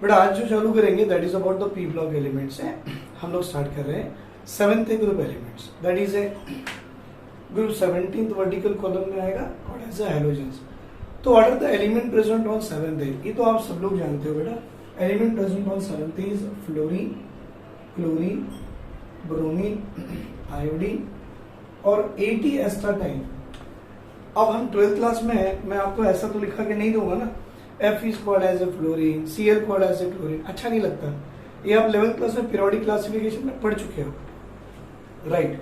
But आज जो चालू करेंगे that is about the p block elements है। हम लोग स्टार्ट कर रहे हैं 7th group elements, that is a group 17th vertical column में आएगा और एज ए हैलोजेंस। तो what are the element present on 7th day, ये तो आप सब लोग जानते हो बेटा। Element present on 7th is fluorine, chlorine, bromine, iodine और 80 एस्टाटाइन। अब हम 12th क्लास में है, मैं आपको ऐसा तो लिखा के नहीं दूंगा ना, F is called as a fluorine, Cl called as a chlorine, अच्छा नहीं लगता। ये आप 11th क्लास में पीरियोडिक क्लासिफिकेशन में पढ़ चुके हो, राइट।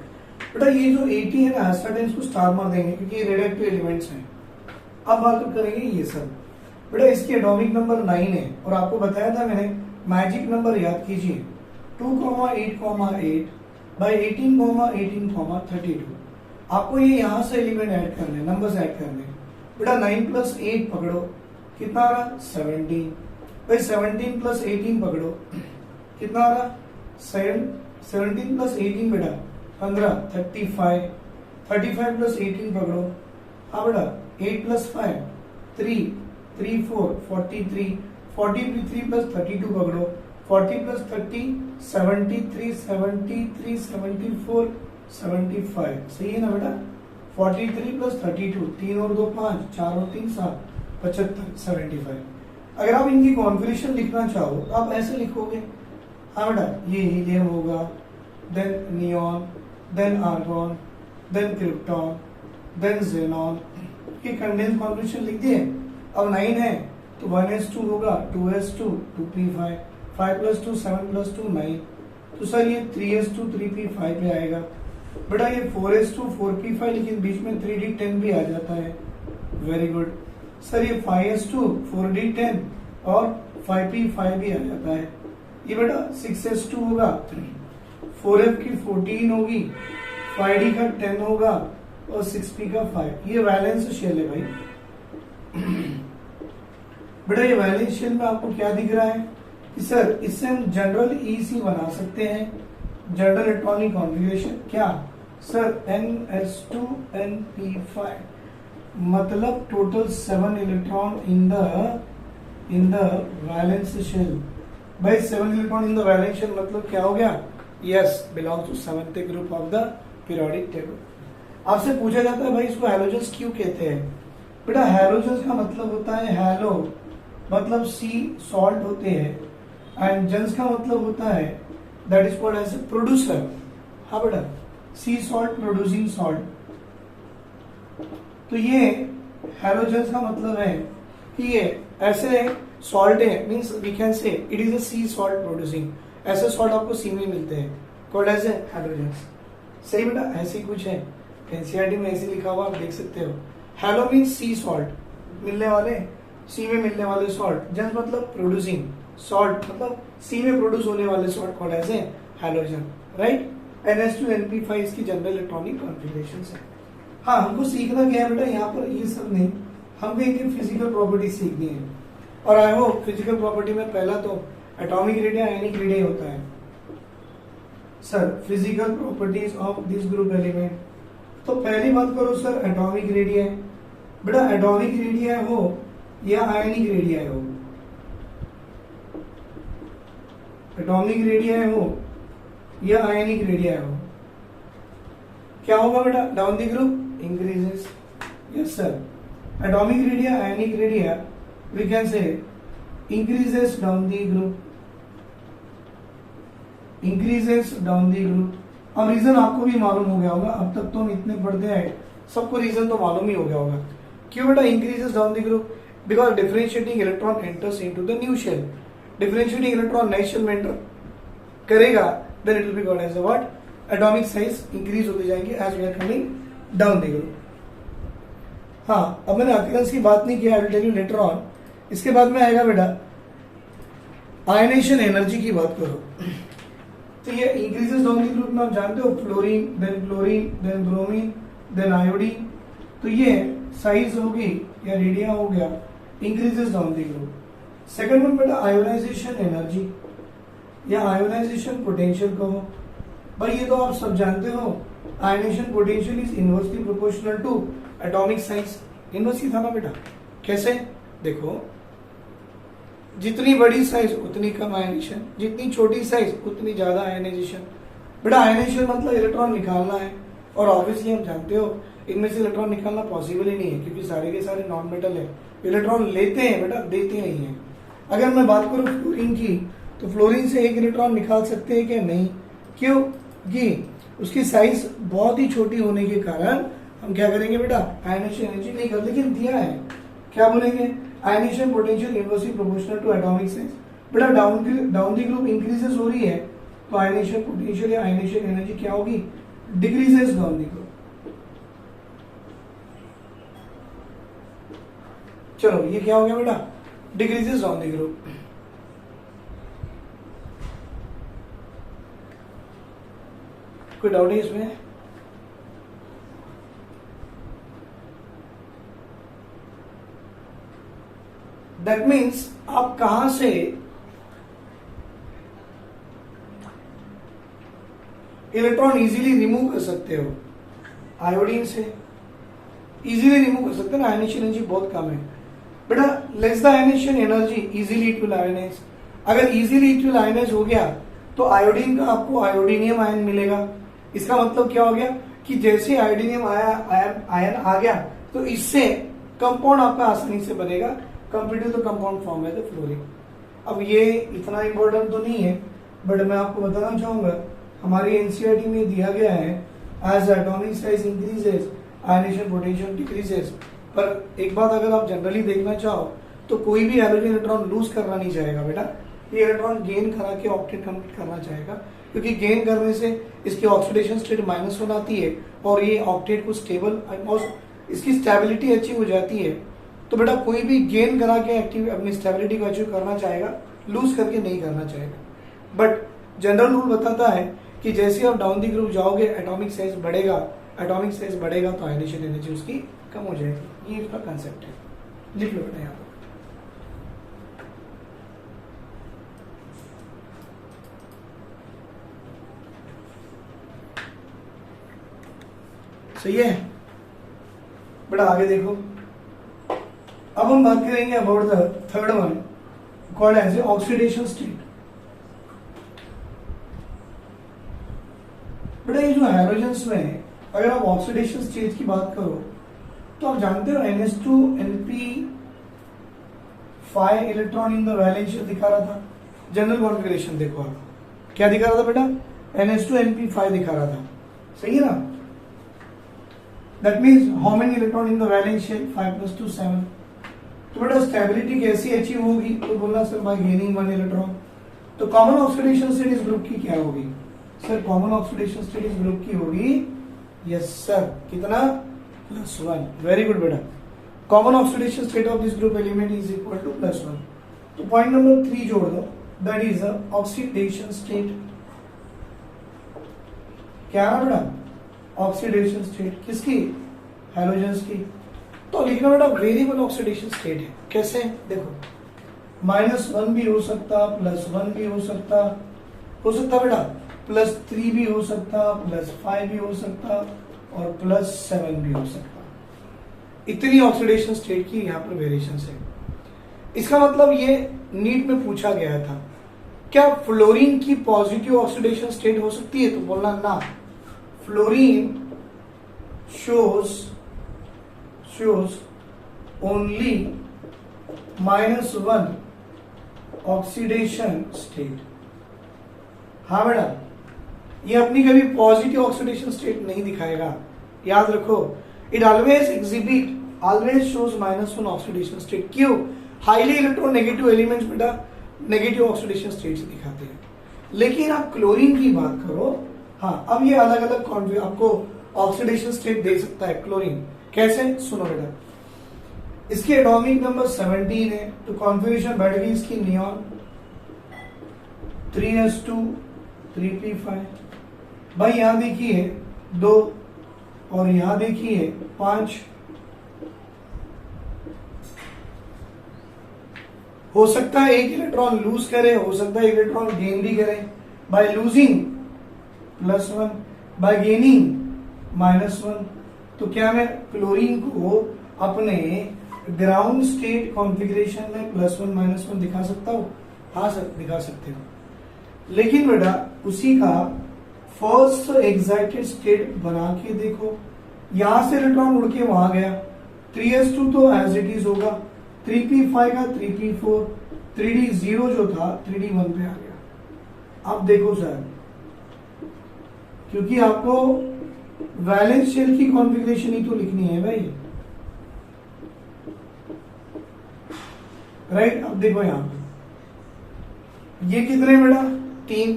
बेटा ये जो 80 है ना एस्टाटाइन को स्टार मार देंगे क्योंकि ये रेडियोएक्टिव एलिमेंट्स हैं। अब बात करेंगे ये सब। बेटा इसकी एटॉमिक नंबर 9 है और आपको बताया था मैंने, मैजिक नंबर याद कीजिए 2,8,8 बाई 18,18,32। आपको ये यहाँ से एलिमेंट ऐड करने, नंबर्स ऐड करने। बेटा 9 + 8 पकड़ो, कितना आ रहा 17। भाई 17 + 18 पकड़ो, कितना आ रहा 17 + 18 बेटा 15, 35। 35 + 18 पकड़ो, हाँ बेटा 8 + 5 3, 3 4 43। 43 + 32 पकड़ो, 40 + 30 73, 73 74 75। सही है ना बेटा। 43 + 32, 3 और 2 5, 4 और 3 7, 75 75। अगर आप इनकी कॉन्फ़िगरेशन लिखना चाहो तो आप ऐसे लिखोगे, हाँ बेटा ये हीलियम होगा, then neon, then argon, then krypton, then xenon. ये कंडेंस कॉन्फ़िगरेशन लिख दिए। अब 9 है तो 1s2 होगा, 2s2 2p5, 5 + 2 7 + 2 9। तो सर ये 3s2 3p5 पे आएगा। बेटा ये 4s2 4p5, लेकिन बीच में 3d10 भी आ जाता है, वेरी गुड। सर ये 5s2 4d10 और 5p5 भी आ जाता है। ये बेटा 6s2 होगा, 4f की 14 होगी, 5d का 10 होगा और 6p का 5। ये वैलेंस शेल है भाई। बेटा ये वैलेंस शेल में आपको क्या दिख रहा है कि सर इससे हम जनरल ईसी बना सकते हैं, जनरल इलेक्ट्रॉनिक कॉन्फ़िगरेशन। क्या सर ns2np5, मतलब total 7 electron in the valence shell. भाई 7 electron in the valence shell मतलब क्या हो गया, yes belongs to 7th group of the periodic table. आपसे पूछा जाता है भाई इसको हैलोजेंस क्यों कहते हैं। बेटा हैलोजेंस का मतलब होता है, हैलो मतलब सी सॉल्ट होते हैं, एंड जेंस का मतलब होता है that is called as a producer. हाँ बेटा सी सॉल्ट प्रोड्यूसिंग सॉल्ट। तो ये हैलोजेंस का मतलब है कि ये ऐसे सॉल्ट है, means we can say it is a sea salt producing. ऐसे सॉल्ट आपको सी में मिलते हैं, कॉल्ड एज ए हैलोजेंस। सही बेटा ऐसे ही कुछ है, एनसीईआरटी में ऐसे लिखा हुआ आप देख सकते हो। हैलो मींस सी सॉल्ट, मिलने वाले सी में मिलने वाले सॉल्ट। जेंस मतलब प्रोड्यूसिंग सॉल्ट, मतलब सी में प्रोड्यूस होने वाले salt called as a halogen, right. ns2np5 इसकी जनरल इलेक्ट्रॉनिक कॉन्फ़िगरेशंस है। हाँ हमको सीखना क्या है बेटा, यहाँ पर ये सब नहीं, हमको इनकी फिजिकल प्रॉपर्टी सीखनी है। और आई होप फिजिकल प्रॉपर्टी में पहला तो एटॉमिक रेडिया आयनिक रेडिया होता है। Sir physical properties of this group element, तो पहली बात करो सर एटॉमिक रेडिया। बेटा एटॉमिक रेडिया हो या आयनिक रेडिया हो, एटॉमिक रेडिया हो या आयनिक रेडिया हो, क्या होगा बेटा, down the group increases. Yes sir, atomic radia ionic radia we can say increases down the group, increases down the group. अब रीजन आपको भी मालूम हो गया होगा, अब तक तो हम इतने पढ़ते हैं, सबको रीजन तो मालूम ही हो गया होगा। क्यों बेटा increases down the group, because differentiating electron enters into the new shell. Differentiating electron नए शेल में एंटर करेगा, then it will be called as what, atomic size increase होते जाएंगे as we are coming down the group. हाँ अब मैंने अक्रेंस की बात नहीं किया, I will tell you later on. इसके बाद में आएगा बेटा आयनेशन एनर्जी की बात करो, तो ये इंक्रीजेस डाउन द ग्रुप में आप जानते हो, fluorine, then bromine, then iodine. तो ये साइज होगी या रेडिया हो गया, increases down the group. Second one बेटा आयोनाइजेशन एनर्जी या आयोनाइजेशन पोटेंशियल कहो। भाई ये तो आप सब जानते हो, ionisation potential is inversely proportional to atomic size. Inversely था ना बेटा, कैसे देखो जितनी बड़ी साइज उतनी कम आयनाइजेशन, जितनी छोटी साइज उतनी ज्यादा आयनाइजेशन। बेटा आयनाइजेशन मतलब इलेक्ट्रॉन निकालना है, और ऑब्वियसली हम जानते हो इनमें से इलेक्ट्रॉन निकालना पॉसिबल ही नहीं है, क्योंकि सारे के सारे नॉन मेटल है। इलेक्ट्रॉन लेते हैं बेटा, देते नहीं है। अगर मैं बात करूं फ्लोरीन की, तो फ्लोरीन से एक इलेक्ट्रॉन निकाल सकते हैं क्या? नहीं। क्यों? कि उसकी साइज बहुत ही छोटी होने के कारण हम क्या करेंगे बेटा, आयनाइजेशन एनर्जी नहीं कर, लेकिन दिया है क्या बोलेंगे, ionisation potential inversely proportional to atomic size. बेटा डाउन दी ग्रुप इंक्रीजेस हो रही है, तो आयनाइजेशन पोटेंशियल या आयनाइजेशन एनर्जी क्या होगी, डिक्रीजेस डाउन दी ग्रुप। चलो ये क्या हो गया बेटा, डिक्रीजेस डाउन दी ग्रुप। कोई डाउट है इसमें? दैट मीन्स आप कहां से इलेक्ट्रॉन इजीली रिमूव कर सकते हो, आयोडीन से इजीली रिमूव कर सकते हो ना, आयनाइजेशन एनर्जी बहुत कम है बेटा। Less the ionisation energy easily it will ionise. अगर इजीली इट विल आयनाइज हो गया तो आयोडीन का आपको आयोडीनियम आयन मिलेगा। इसका मतलब क्या हो गया कि जैसे आयोडीनियम आयन आ गया तो इससे कंपाउंड आपका आसानी से बनेगा, compare to the compound form है द फ्लोरीन। अब ये इतना इंपॉर्टेंट तो नहीं है, बट मैं आपको बताना चाहूंगा हमारी एनसीईआरटी में दिया गया है as atomic size increases ionisation potential decreases. पर एक बात अगर आप जनरली देखना चाहो तो कोई भी हैलोजन इलेक्ट्रॉन लूज करना नहीं चाहेगा बेटा, ये इलेक्ट्रॉन गेन करा के ऑक्टेट कंप्लीट करना चाहेगा, क्योंकि गेन करने से इसकी ऑक्सीडेशन स्टेट -1 आती है और ये ऑक्टेट को स्टेबल और इसकी स्टेबिलिटी अचीव हो जाती है। तो बेटा कोई भी गेन करा के एक्टिव अपनी स्टेबिलिटी को अचीव करना चाहेगा, लूज करके नहीं करना चाहेगा। बट जनरल रूल बताता है कि जैसे आप डाउन दी ग्रुप जाओगे एटॉमिक साइज बढ़ेगा, एटॉमिक साइज बढ़ेगा तो आयनाइजेशन एनर्जी उसकी कम हो जाएगी। ये इसका कंसेप्ट है, लिख लो बेटा यहाँ पर। सही है बेटा, आगे देखो। अब हम बात करेंगे about the third one called as a oxidation state. बेटा ये जो हैलोजेंस में अगर आप ऑक्सीडेशन स्टेट की बात करो तो आप जानते हो NH2Np5 electron in the valence shell दिखा रहा था। जनरल कॉन्फ़िगरेशन देखो आप क्या दिखा रहा था बेटा, NH2Np5 दिखा रहा था, सही है ना। That means how many electron in the valence shell, 5 + 2 7। तो बेटा स्टेबिलिटी कैसी अचीव होगी, तो बोलना सर बाय गेनिंग 1 इलेक्ट्रॉन। तो कॉमन ऑक्सीडेशन स्टेट इस ग्रुप की क्या होगी सर, कॉमन ऑक्सीडेशन स्टेट इस ग्रुप की होगी, यस सर, कितना, +1। वेरी गुड बेटा, common oxidation state of this group element is equal to +1। तो पॉइंट नंबर 3 जोड़ दो, that is the oxidation state. क्या है बेटा, ऑक्सीडेशन स्टेट किसकी, हैलोजेंस की। तो लिखना बेटा वेरिएबल ऑक्सीडेशन स्टेट है। कैसे, देखो -1 भी हो सकता, +1 भी हो सकता बेटा, +3 भी हो सकता, +5 भी हो सकता और +7 भी हो सकता। इतनी ऑक्सीडेशन स्टेट की यहाँ पर वेरिएशन है। इसका मतलब ये नीट में पूछा गया था, क्या फ्लोरीन की पॉजिटिव ऑक्सीडेशन स्टेट हो सकती है, तो बोलना ना, fluorine shows only -1 oxidation state. हाँ बेटा, ये अपनी कभी पॉजिटिव ऑक्सीडेशन स्टेट नहीं दिखाएगा, याद रखो। It always shows -1 oxidation state. क्यों, हाईली इलेक्ट्रो नेगेटिव एलिमेंट्स बेटा नेगेटिव ऑक्सीडेशन स्टेट दिखाते हैं। लेकिन आप क्लोरीन की बात करो, हाँ, अब ये अलग अलग आपको ऑक्सीडेशन स्टेट दे सकता है क्लोरीन। कैसे, सुनो बेटा, इसकी एटॉमिक नंबर 17 है, तो कॉन्फ़िगरेशन बैठ गई इसकी नियॉन 3s2 3p5। भाई यहां देखिए 2 और यहां देखिए 5। हो सकता है एक इलेक्ट्रॉन लूज करे, हो सकता है इलेक्ट्रॉन गेन भी करे। By losing +1, bye gaining -1। तो क्या मैं क्लोरीन को अपने ग्राउंड स्टेट कॉन्फ़िगरेशन में +1 -1 दिखा सकता हूँ? हाँ सर दिखा सकते हो। लेकिन बेटा उसी का फर्स्ट एक्साइटेड स्टेट बना के देखो, यहां से इलेक्ट्रॉन उड़ के वहां गया, 3s2 तो एज इट इज होगा, 3p5 का 3p4, 3d0 जो था 3d1 पे आ गया। अब देखो सर, क्योंकि आपको वैलेंस शेल की कॉन्फ़िगरेशन ही तो लिखनी है भाई, राइट। अब देखो यहां पे ये कितने बेटा 3,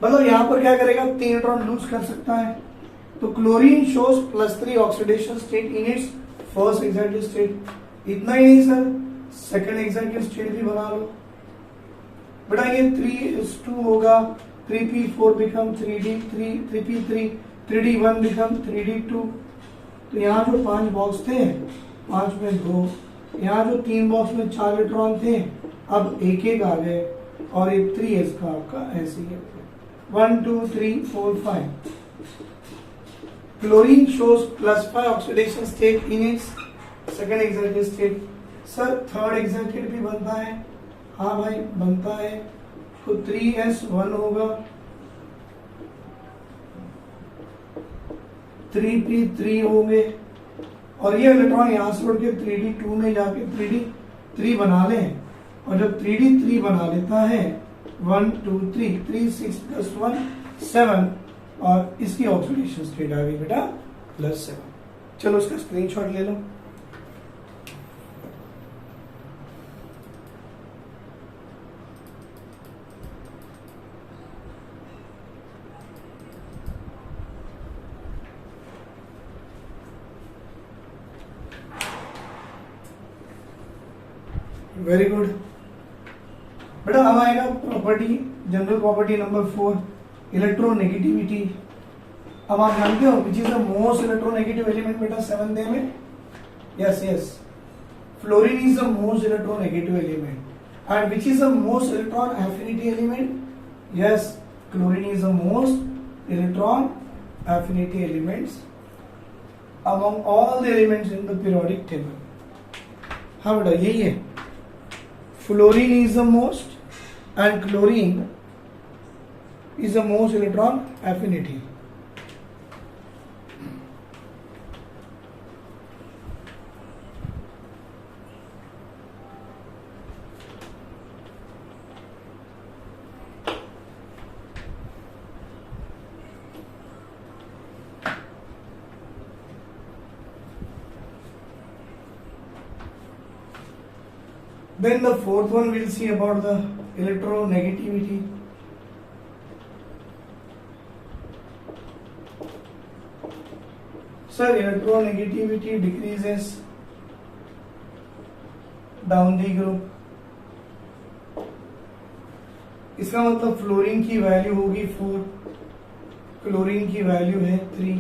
मतलब यहां पर क्या करेगा 3 इलेक्ट्रॉन लूज कर सकता है। तो chlorine shows +3 oxidation state in its first excited state. इतना ही नहीं सर, सेकंड एक्साइटेड स्टेट भी बना लो बेटा। ये 3s2 होगा, 3p4 become 3d3, 3p3, 3d1 become 3d2। तो यहाँ जो 5 बॉक्स थे, 5 में 2, यहाँ जो 3 बॉक्स में 4 इलेक्ट्रॉन थे, अब एक एक आ गए, और एक 3s का आपका ऐसे ही 1 2 3 4 5। Chlorine shows +5 oxidation state in its second excited state. Sir third excited भी बनता है? हाँ भाई बनता है। तो 3s1 होगा, 3p3 होंगे, और ये इलेक्ट्रॉन यहां से उड़ के 3d2 में जाके 3d3 बना लें, और जब 3d3 बना लेता है 1 2 3 3 6 + 1 7, और इसकी ऑक्सीडेशन स्टेट आ गई बेटा +7। चलो इसका स्क्रीनशॉट ले लो। वेरी गुड बेटा। अब आएगा property, general property number 4, electronegativity. अब आप जानते हो which is the most electronegative element बेटा 7th में? Yes yes, fluorine is the most electronegative element. And which is the most electron affinity element? Yes, chlorine is the most electron affinity elements among all the elements in the periodic table. हाँ बेटा यही है, fluorine is the most and chlorine is the most electron affinity. Then the fourth one we'll see about the electronegativity. Sir, electronegativity decreases down the group. इसका मतलब fluorine की value होगी 4, chlorine की value है 3,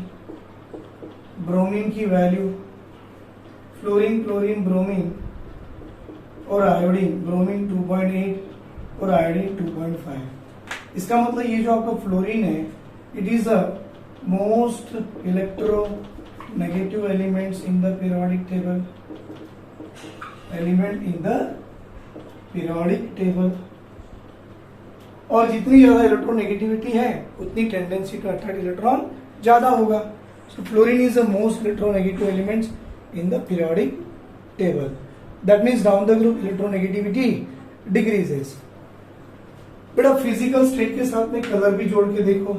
ब्रोमीन की value, fluorine chlorine bromine और iodine, bromine 2.8 और iodine 2.5। इसका मतलब ये जो आपका फ्लोरीन है, it is the most electronegative elements in the periodic table, element in the periodic table. और जितनी ज्यादा इलेक्ट्रोनेगेटिविटी है उतनी टेंडेंसी टू अट्रैक्ट इलेक्ट्रॉन ज्यादा होगा। So fluorine is the most electronegative elements in the periodic table. That means down the group electronegativity decreases. बेटा physical state के साथ में कलर भी जोड़ के देखो।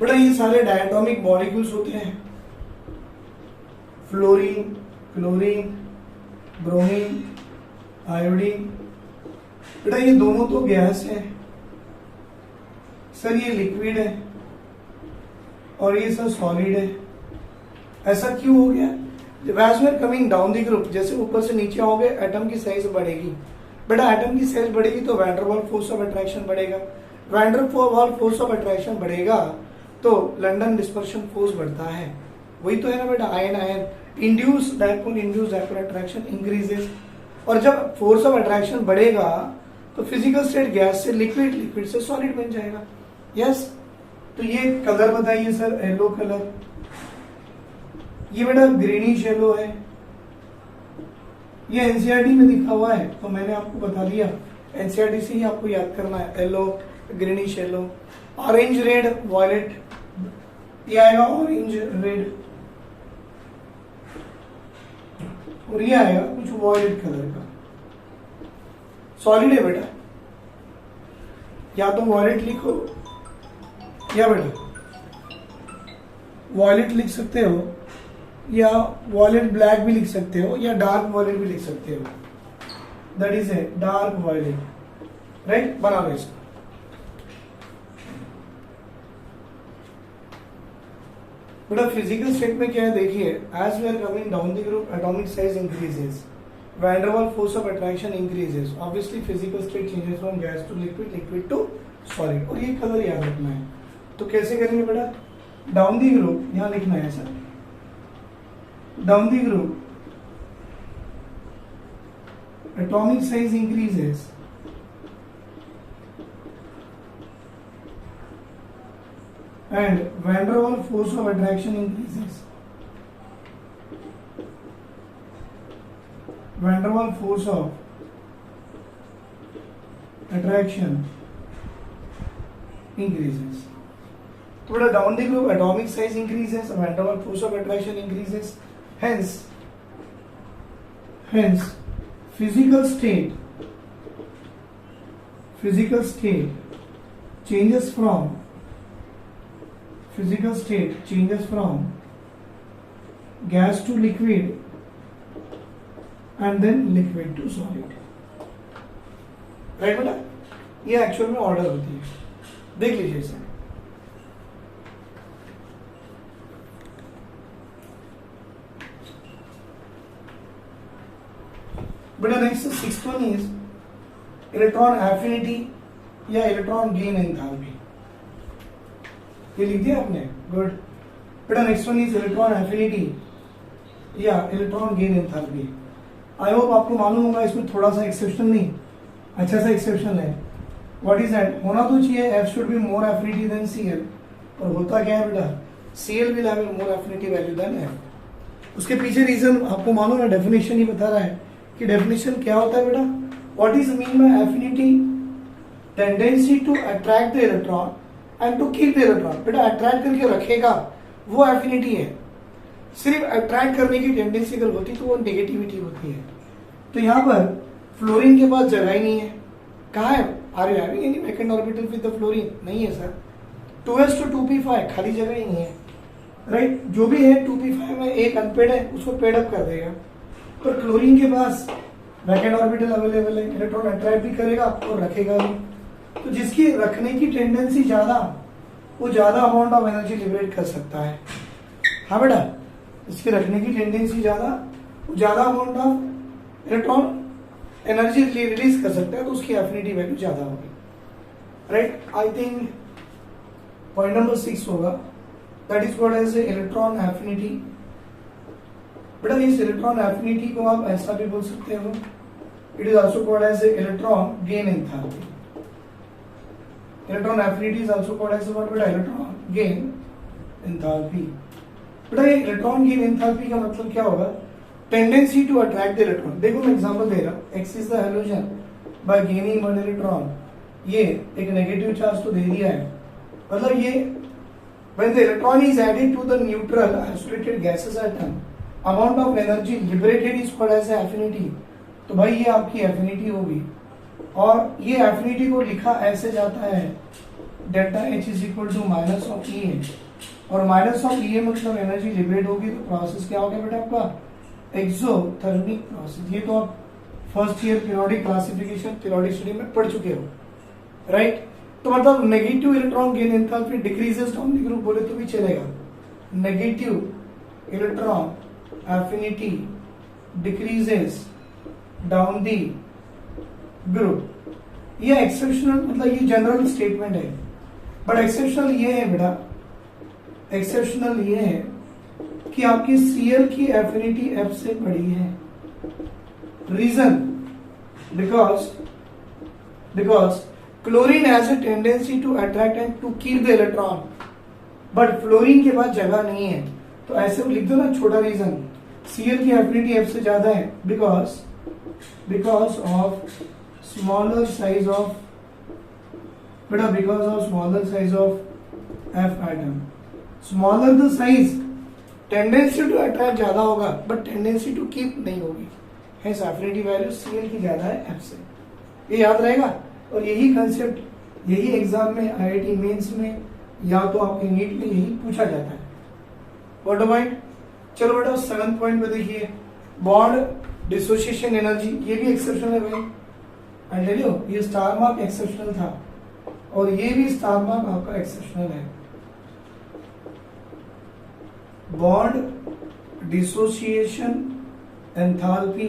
बेटा ये सारे डायटोमिक मॉलिक्यूल्स होते हैं, फ्लोरीन क्लोरीन ब्रोमीन आयोडीन। बेटा ये दोनों तो गैस है सर, ये लिक्विड है और ये सर सॉलिड है। ऐसा क्यों हो गया? As we are coming down the group, जैसे ऊपर से नीचे आओगे एटम की साइज बढ़ेगी। बेटा एटम की साइज बढ़ेगी तो van der Waal force of attraction बढ़ेगा, van der Waal force of attraction बढ़ेगा तो लंडन डिस्पर्शन फोर्स बढ़ता है। वही तो है ना बेटा, ion ion induce dipole attraction increases. और जब फोर्स ऑफ अट्रैक्शन बढ़ेगा तो फिजिकल स्टेट गैस से लिक्विड, लिक्विड से सॉलिड बन जाएगा। यस, तो ये कलर बताइए सर, येलो कलर, ये बेटा ग्रीनिश येलो है, ये एनसीईआरटी में लिखा हुआ है तो मैंने आपको बता दिया, एनसीईआरटी से ही आपको याद करना है, yellow, greenish yellow. Orange red, violet, ये आएगा ऑरेंज रेड, और ये आएगा कुछ वॉयलेट कलर का। सॉलिड है बेटा, या तो वॉयलेट लिखो या बेटा वॉयलेट लिख सकते हो, या वॉयलेट ब्लैक भी लिख सकते हो, या डार्क वॉयलेट भी लिख सकते हो, that is a dark violet, right. बना लो इसको। बेटा फिजिकल स्टेट में क्या है देखिए, as we are coming down the group atomic size increases, van der Waals force of attraction increases, obviously physical state changes from gas to liquid, liquid to solid. और ये कलर याद रखना है, तो कैसे करेंगे बेटा, डाउन द ग्रुप यहां लिखना है sir, down the group atomic size increases and van der Waals force of attraction increases. Van der Waals force of attraction increases. तो बेटा down the group atomic size increases, van der Waals force of attraction increases, hence physical state changes from gas to liquid and then liquid to solid, right बेटा। ये actual में order होती है, देख लीजिए इसे। बेटा next sixth one is electron affinity या इलेक्ट्रॉन गेन एंथैल्पी, ये लिख दिया आपने, गुड। बेटा next one is electron affinity या electron gain enthalpy. I hope आपको मालूम होगा, इसमें थोड़ा सा एक्सेप्शन नहीं, अच्छा सा एक्सेप्शन है। व्हाट इज दैट, होना तो चाहिए F should be more affinity than Cl, और होता क्या है बेटा, Cl will have more affinity value than F। उसके पीछे रीजन आपको मालूम है, डेफिनेशन ही बता रहा है कि डेफिनेशन क्या होता है बेटा, what is mean by affinity, tendency to attract the electron and to keep the electron. बेटा अट्रैक्ट करके रखेगा वो एफिनिटी है, सिर्फ अट्रैक्ट करने की टेंडेंसी अगर होती तो वो नेगेटिविटी होती है। तो यहाँ पर फ्लोरीन के पास जगह ही नहीं है, कहाँ है, are you having any vacant orbital with the fluorine, नहीं है सर। 2s to 2p5 खाली जगह ही नहीं है, राइट। जो भी है 2p5 में एक अनपेड है, उसको पेड अप कर देगा। पर क्लोरीन के पास वैकेंट ऑर्बिटल अवेलेबल है, इलेक्ट्रॉन अट्रैक्ट भी करेगा और रखेगा भी, तो जिसकी रखने की टेंडेंसी ज्यादा, वो ज्यादा अमाउंट ऑफ एनर्जी लिबरेट कर सकता है। हाँ बेटा, इसकी रखने की टेंडेंसी ज्यादा, वो ज्यादा amount of electron energy release कर सकता है, तो उसकी एफिनिटी वैल्यू ज्यादा होगी, right. I think point number 6 होगा, that is what is electron affinity. बेटा इस इलेक्ट्रॉन एफिनिटी को आप ऐसा भी बोल सकते हो, it is also called as electron gain enthalpy. Electron affinity is also called as what बेटा, इलेक्ट्रॉन गेन एंथैल्पी। बेटा ये इलेक्ट्रॉन गेन एंथैल्पी का मतलब क्या होगा, tendency to attract the electron. देखो मैं एग्जांपल दे रहा हूं, X is the halogen by gaining one electron, ये एक नेगेटिव चार्ज तो दे दिया है, मतलब ये when the electron is added to the neutral isolated gases atom, amount of energy liberated is called as affinity। तो भाई ये आपकी एफिनिटी होगी, और ये एफिनिटी को लिखा ऐसे जाता है, delta H is equal to minus of E, और माइनस ऑफ E मतलब एनर्जी लिबरेट होगी, तो प्रोसेस क्या हो गया बेटा आपका, एक्सोथर्मिक प्रोसेस। ये तो आप first year periodic classification periodic study में पढ़ चुके हो, राइट। तो मतलब negative electron gain enthalpy decreases down the group बोले तो भी चलेगा, negative electron affinity decreases down the group. ये एक्सेप्शनल, मतलब ये जनरल स्टेटमेंट है, बट एक्सेप्शनल ये है बेटा, एक्सेप्शनल ये है कि आपकी Cl की एफिनिटी F से बड़ी है। Reason, because because chlorine has a tendency to attract and to keep the electron, but fluorine के पास जगह नहीं है। तो ऐसे लिख दो ना छोटा रीजन, Cl की एफिनिटी F से ज्यादा है because of smaller size of बेटा because of smaller size of F atom. Smaller the size, tendency to attract ज्यादा होगा बट टेंडेंसी टू कीप नहीं होगी, हेंस एफिनिटी वैल्यू Cl की ज्यादा है F से। ये याद रहेगा। और यही कंसेप्ट यही एग्जाम में IIT मेंस में या तो आपके नीट में यही पूछा जाता है। व्हाट पॉइंट, चलो बेटा 7th पॉइंट पे देखिए, बॉन्ड डिसोसिएशन एनर्जी, ये भी एक्सेप्शनल है भाई। आई टेल यू, ये स्टार मार्क एक्सेप्शनल था और ये भी स्टार मार्क आपका एक्सेप्शनल है। बॉन्ड डिसोसिएशन एंथैल्पी,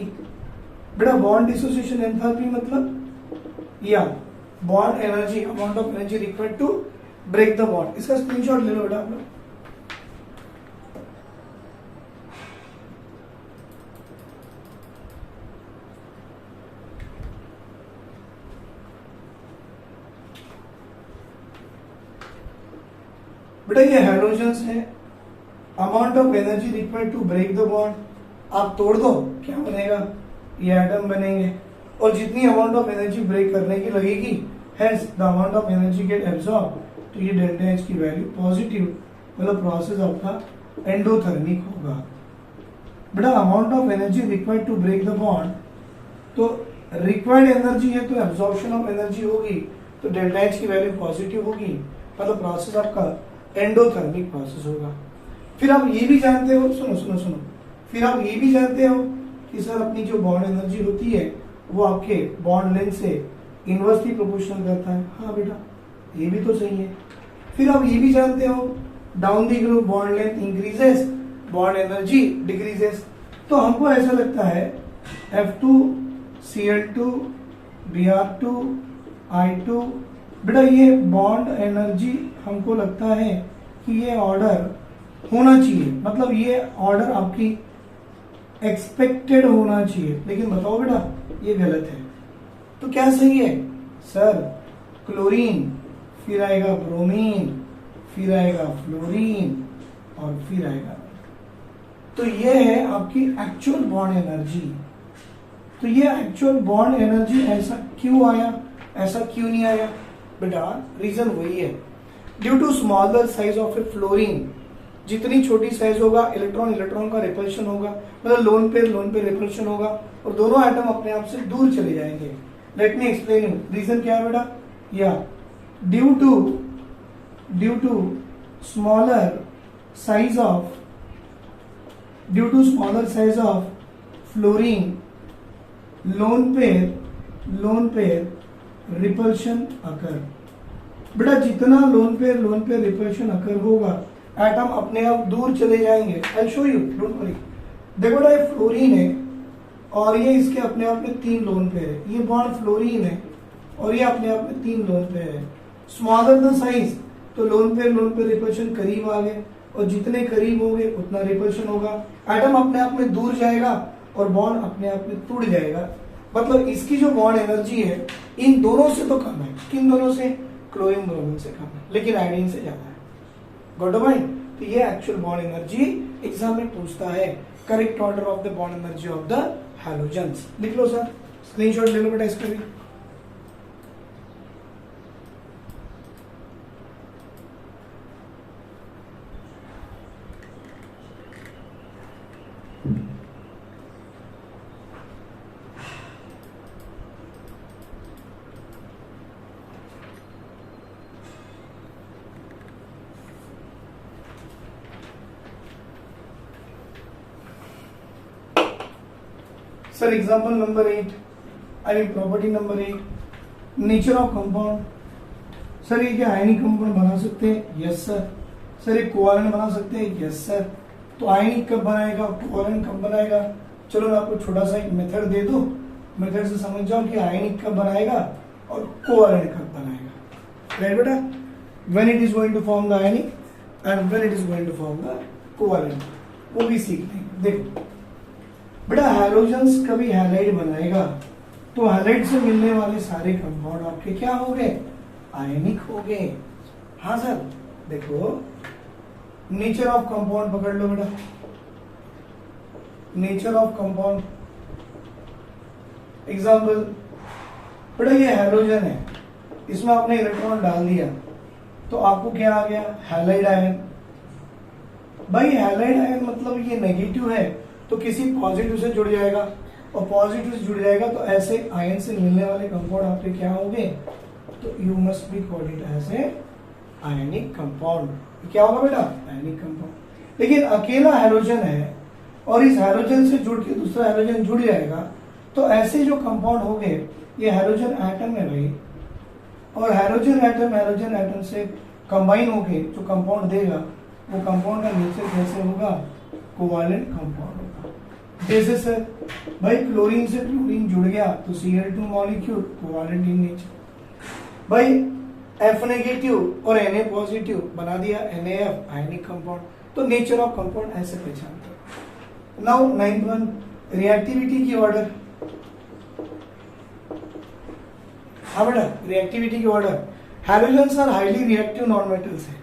बेटा बॉन्ड डिसोसिएशन एंथैल्पी मतलब या bond energy, amount of energy required to break the bond. इसका स्क्रीनशॉट ले लो बेटा आप लोग। बेटा ये हैलोजन्स है, amount of energy required to break the bond, आप तोड़ दो क्या बनेगा, ये एटम बनेंगे और जितनी अमाउंट ऑफ एनर्जी ब्रेक करने की लगेगी hence the amount of energy get absorb, तो ये डेल्टा एच की वैल्यू पॉजिटिव, मतलब प्रोसेस आपका एंडोथर्मिक होगा। बेटा amount of energy required to break the bond, तो रिक्वायर्ड एनर्जी है तो एब्सॉर्प्शन ऑफ एनर्जी होगी, तो डेल्टा एच की वैल्यू पॉजिटिव होगी, मतलब प्रोसेस आपका एंडोथर्मिक प्रोसेस होगा। फिर आप ये भी जानते हो, सुनो, फिर आप ये भी जानते हो कि सर अपनी जो बॉन्ड एनर्जी होती है वो आपके बॉन्ड लेंथ से इनवर्सली प्रोपोर्शनल करता है। हाँ बेटा ये भी तो सही है। फिर आप ये भी जानते हो down the group bond length increases, bond energy decreases. तो हमको ऐसा लगता है F2 Cl2 Br2 I2, बेटा ये बॉन्ड एनर्जी हमको लगता है कि ये ऑर्डर होना चाहिए, मतलब ये ऑर्डर आपकी एक्सपेक्टेड होना चाहिए, लेकिन बताओ बेटा ये गलत है। तो क्या सही है सर, क्लोरीन, फिर आएगा ब्रोमीन, फिर आएगा फ्लोरीन और फिर आएगा, तो ये है आपकी एक्चुअल बॉन्ड एनर्जी। तो ये एक्चुअल बॉन्ड एनर्जी ऐसा क्यों आया, ऐसा क्यों नहीं आया बेटा, रीजन वही है, due to smaller size of a fluorine, जितनी छोटी साइज होगा इलेक्ट्रॉन इलेक्ट्रॉन का रिपल्शन होगा, मतलब लोन पे रिपल्शन होगा और दोनों एटम अपने आप से दूर चले जाएंगे। Let me explain you, reason क्या है बेटा, या due to smaller size of fluorine, lone pair repulsion occur. बेटा जितना लोन पेयर रिपल्शन अकर होगा एटम अपने आप दूर चले जाएंगे। I show you, don't worry. देखो बेटा ये फ्लोरीन है और ये इसके अपने आप में 3 लोन पेयर है, ये बॉन्ड फ्लोरीन है और ये अपने आप में 3 लोन पेयर है। स्मॉलर द साइज, तो लोन पेयर रिपल्शन करीब आ गए और जितने करीब होंगे उतना रिपल्शन होगा, एटम अपने आप में दूर जाएगा और बॉन्ड अपने आप में टूट जाएगा। मतलब इसकी जो बॉन्ड एनर्जी है इन दोनों से तो कम है, किन दोनों से, क्लोरीन ब्रोमीन से कम है, लेकिन आयोडीन से ज्यादा है। Got it? तो ये एक्चुअल बॉन्ड एनर्जी एग्जाम में पूछता है, correct order of the bond energy of the halogens. लिख लो सर, स्क्रीनशॉट ले लो बेटा इसका भी। Sir example number 8, I mean property number 8, nature of compound. Sir ये क्या आयनिक कंपाउंड बना सकते हैं? Yes sir. सर ये कोवैलेंट बना सकते हैं? Yes sir. तो आयनिक कब बनाएगा, कोवैलेंट कब बनाएगा? चलो मैं आपको छोटा सा एक मेथड दे दूं, मेथड से समझ जाओ कि आयनिक कब बनाएगा और कोवैलेंट कब बनाएगा। राइट बेटा, when it is going to form the ionic and when it is going to form the covalent, वो भी सीख लेंगे। देखो बेटा हैलोजेंस कभी हैलाइड बनाएगा तो हैलाइड से मिलने वाले सारे कंपाउंड आपके क्या हो गए, आयनिक हो गए। हाँ सर, देखो नेचर ऑफ कंपाउंड पकड़ लो बेटा, नेचर ऑफ कंपाउंड। एग्जाम्पल बेटा, ये हैलोजन है, इसमें आपने इलेक्ट्रॉन डाल दिया तो आपको क्या आ गया, हैलाइड आयन। भाई हैलाइड आयन मतलब ये नेगेटिव है तो किसी पॉजिटिव से जुड़ जाएगा, और पॉजिटिव से जुड़ जाएगा तो ऐसे आयन से मिलने वाले कंपाउंड आपके क्या होंगे, तो you must be called it as a ionic compound. क्या होगा बेटा, आयनिक कंपाउंड। लेकिन अकेला हैलोजन है और इस हैलोजन से जुड़ के दूसरा हैलोजन जुड़ जाएगा तो ऐसे जो कंपाउंड हो गए, ये हैलोजन एटम है भाई, और हैलोजन एटम से कंबाइन होके जो कंपाउंड देगा वो कंपाउंड का नेचर कैसे होगा, कोवालेंट कंपाउंड होगा। जैसे सर भाई क्लोरीन से क्लोरीन जुड़ गया तो Cl2 molecule covalent in nature. भाई F नेगेटिव और Na पॉजिटिव बना दिया NaF, आयनिक कंपाउंड। तो नेचर ऑफ कंपाउंड ऐसे पहचानते हैं। नाउ 9th वन, रिएक्टिविटी की ऑर्डर। हाँ बेटा, रिएक्टिविटी की order. Halogens are highly reactive non metals है।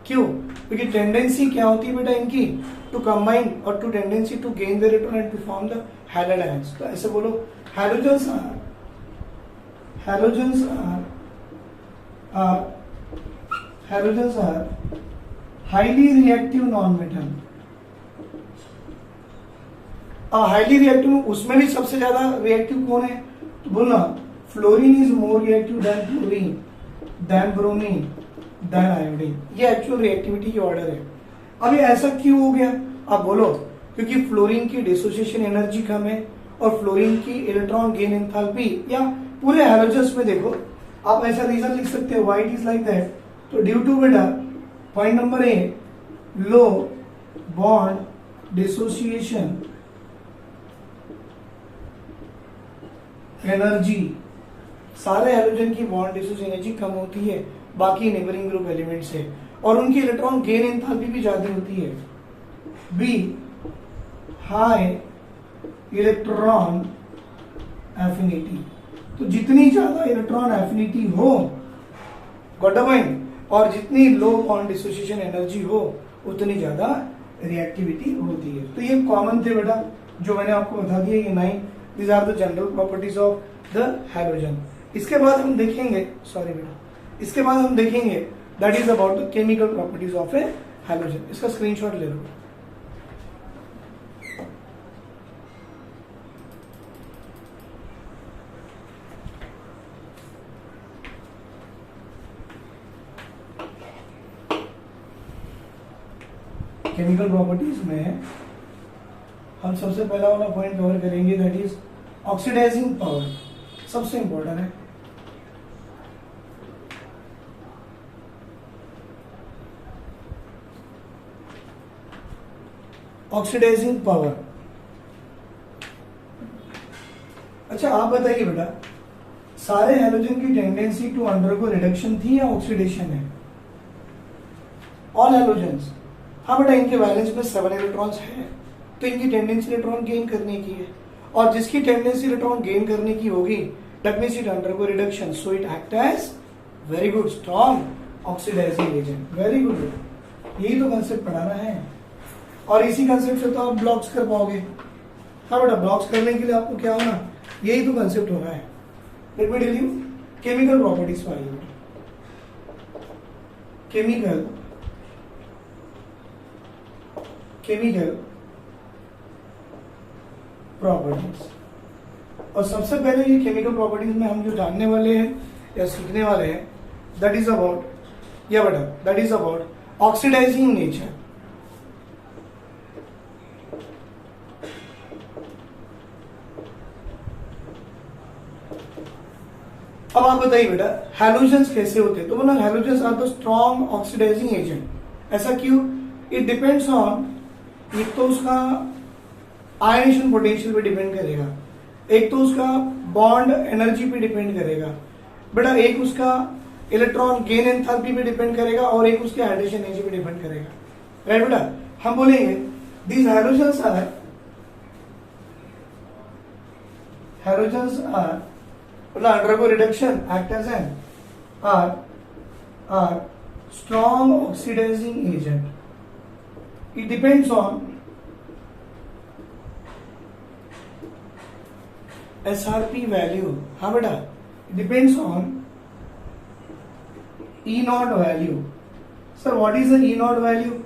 क्यों? क्योंकि टेंडेंसी क्या होती है बेटा इनकी, टू कंबाइन और to tendency to gain the electron and to form the halide ions. तो ऐसे बोलो, halogens are highly reactive non metal. Highly reactive उसमें भी सबसे ज्यादा रिएक्टिव कौन है, तो बोलना fluorine is more reactive than chlorine, then bromine, then iodine. ये एक्चुअल रिएक्टिविटी की ऑर्डर है। अब ये ऐसा क्यों हो गया, आप बोलो, क्योंकि फ्लोरीन की डिसोसिएशन एनर्जी कम है और फ्लोरीन की इलेक्ट्रॉन गेन एंथैल्पी, या पूरे हैलोजेंस में देखो आप ऐसा रीजन लिख सकते हो, why it is like that. तो ड्यू टू बेटा point number A, low bond dissociation energy, सारे हैलोजन की बॉन्ड डिसोसिएशन एनर्जी कम होती है बाकी नेबरिंग ग्रुप एलिमेंट से, और उनकी इलेक्ट्रॉन गेन एंथैल्पी भी ज्यादा होती है। B, high electron affinity. तो जितनी ज्यादा इलेक्ट्रॉन एफिनिटी हो, गॉट द पॉइंट, और जितनी लो बॉन्ड डिसोसिएशन एनर्जी हो उतनी ज्यादा रिएक्टिविटी होती है। तो ये कॉमन थे बेटा जो मैंने आपको बता दिया, ये 9 these are the general properties of the halogen. इसके बाद हम देखेंगे, सॉरी बेटा, इसके बाद हम देखेंगे that is about the chemical properties of a halogen. इसका स्क्रीनशॉट ले लो। केमिकल प्रॉपर्टीज में हम सबसे पहला वाला पॉइंट कवर करेंगे, दैट इज ऑक्सीडाइजिंग पावर। सबसे इंपॉर्टेंट है। Oxidizing power. अच्छा आप बताइए बेटा, सारे हैलोजन की टेंडेंसी टू अंडरगो रिडक्शन थी या ऑक्सीडेशन है? All halogens. हाँ बेटा, इनके वैलेंस में 7 इलेक्ट्रॉन्स है तो इनकी टेंडेंसी इलेक्ट्रॉन गेन करने की है, और जिसकी टेंडेंसी इलेक्ट्रॉन गेन करने की होगी that means it undergo reduction, so it act as very good strong oxidising agent. Very good, यही तो कंसेप्ट पढ़ाना है, और इसी कंसेप्ट से तो आप ब्लॉक्स कर पाओगे। हाँ बेटा, ब्लॉक्स करने के लिए आपको क्या होना, यही तो कंसेप्ट होना है। Let me tell you chemical properties पर आइए। केमिकल प्रॉपर्टीज, और सबसे पहले ये केमिकल प्रॉपर्टीज में हम जो जानने वाले हैं या सीखने वाले हैं दैट इज अबाउट, या बेटा that is about oxidizing nature. अब आप बताइए बेटा हैलोजेंस कैसे होते हैं? तो बोला halogens are the strong oxidising agent. ऐसा क्यों? इट डिपेंड्स ऑन, एक तो उसका आयनेशन पोटेंशियल पे डिपेंड करेगा, एक तो उसका बॉन्ड एनर्जी पे डिपेंड करेगा बेटा, एक उसका इलेक्ट्रॉन गेन एंथैल्पी पे डिपेंड करेगा, और एक उसके हाइड्रेशन एनर्जी पे डिपेंड करेगा। राइट बेटा, हम बोलेंगे these halogens are halogens undergo reduction, act as an are strong oxidizing agent. It depends on SRP value. हाँ बेटा, it depends on E naught value. Sir, what is the E naught value?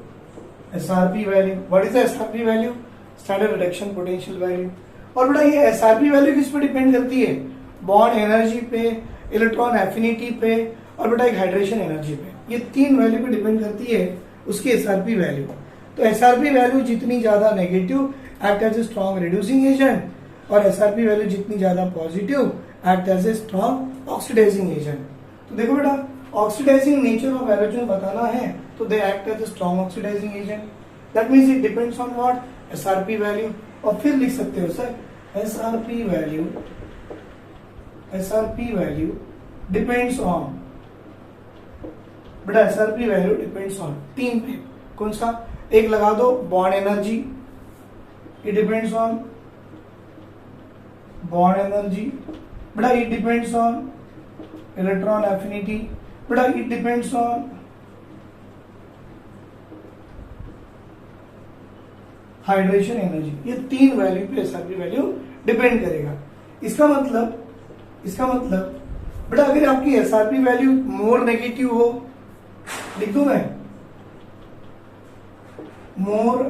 SRP value. What is the SRP value? Standard reduction potential value. और बेटा ये SRP value किस पे depend करती है? Bond energy पे, इलेक्ट्रॉन एफिनिटी पे और बेटा एक हाइड्रेशन एनर्जी पे. ये तीन वैल्यू पे डिपेंड करती है उसकी SRP वैल्यू. तो SRP वैल्यू जितनी ज्यादा negative act as a strong reducing agent और SRP वैल्यू जितनी ज्यादा positive act as a strong oxidising agent. तो देखो बेटा, ऑक्सीडाइजिंग नेचर ऑफ हैलोजन बताना है तो they act as a strong oxidising agent. That means it depends on what? SRP value. और फिर लिख सकते हो sir SRP value depends on, बेटा SRP वैल्यू डिपेंड्स ऑन तीन पे. कौन सा? एक लगा दो bond energy, it depends on bond energy. बेटा it depends on electron affinity. बेटा it depends on hydration energy. ये तीन वैल्यू पे SRP वैल्यू डिपेंड करेगा. इसका मतलब बेटा अगर आपकी SRP वैल्यू मोर नेगेटिव हो, लिख दूं मैं, more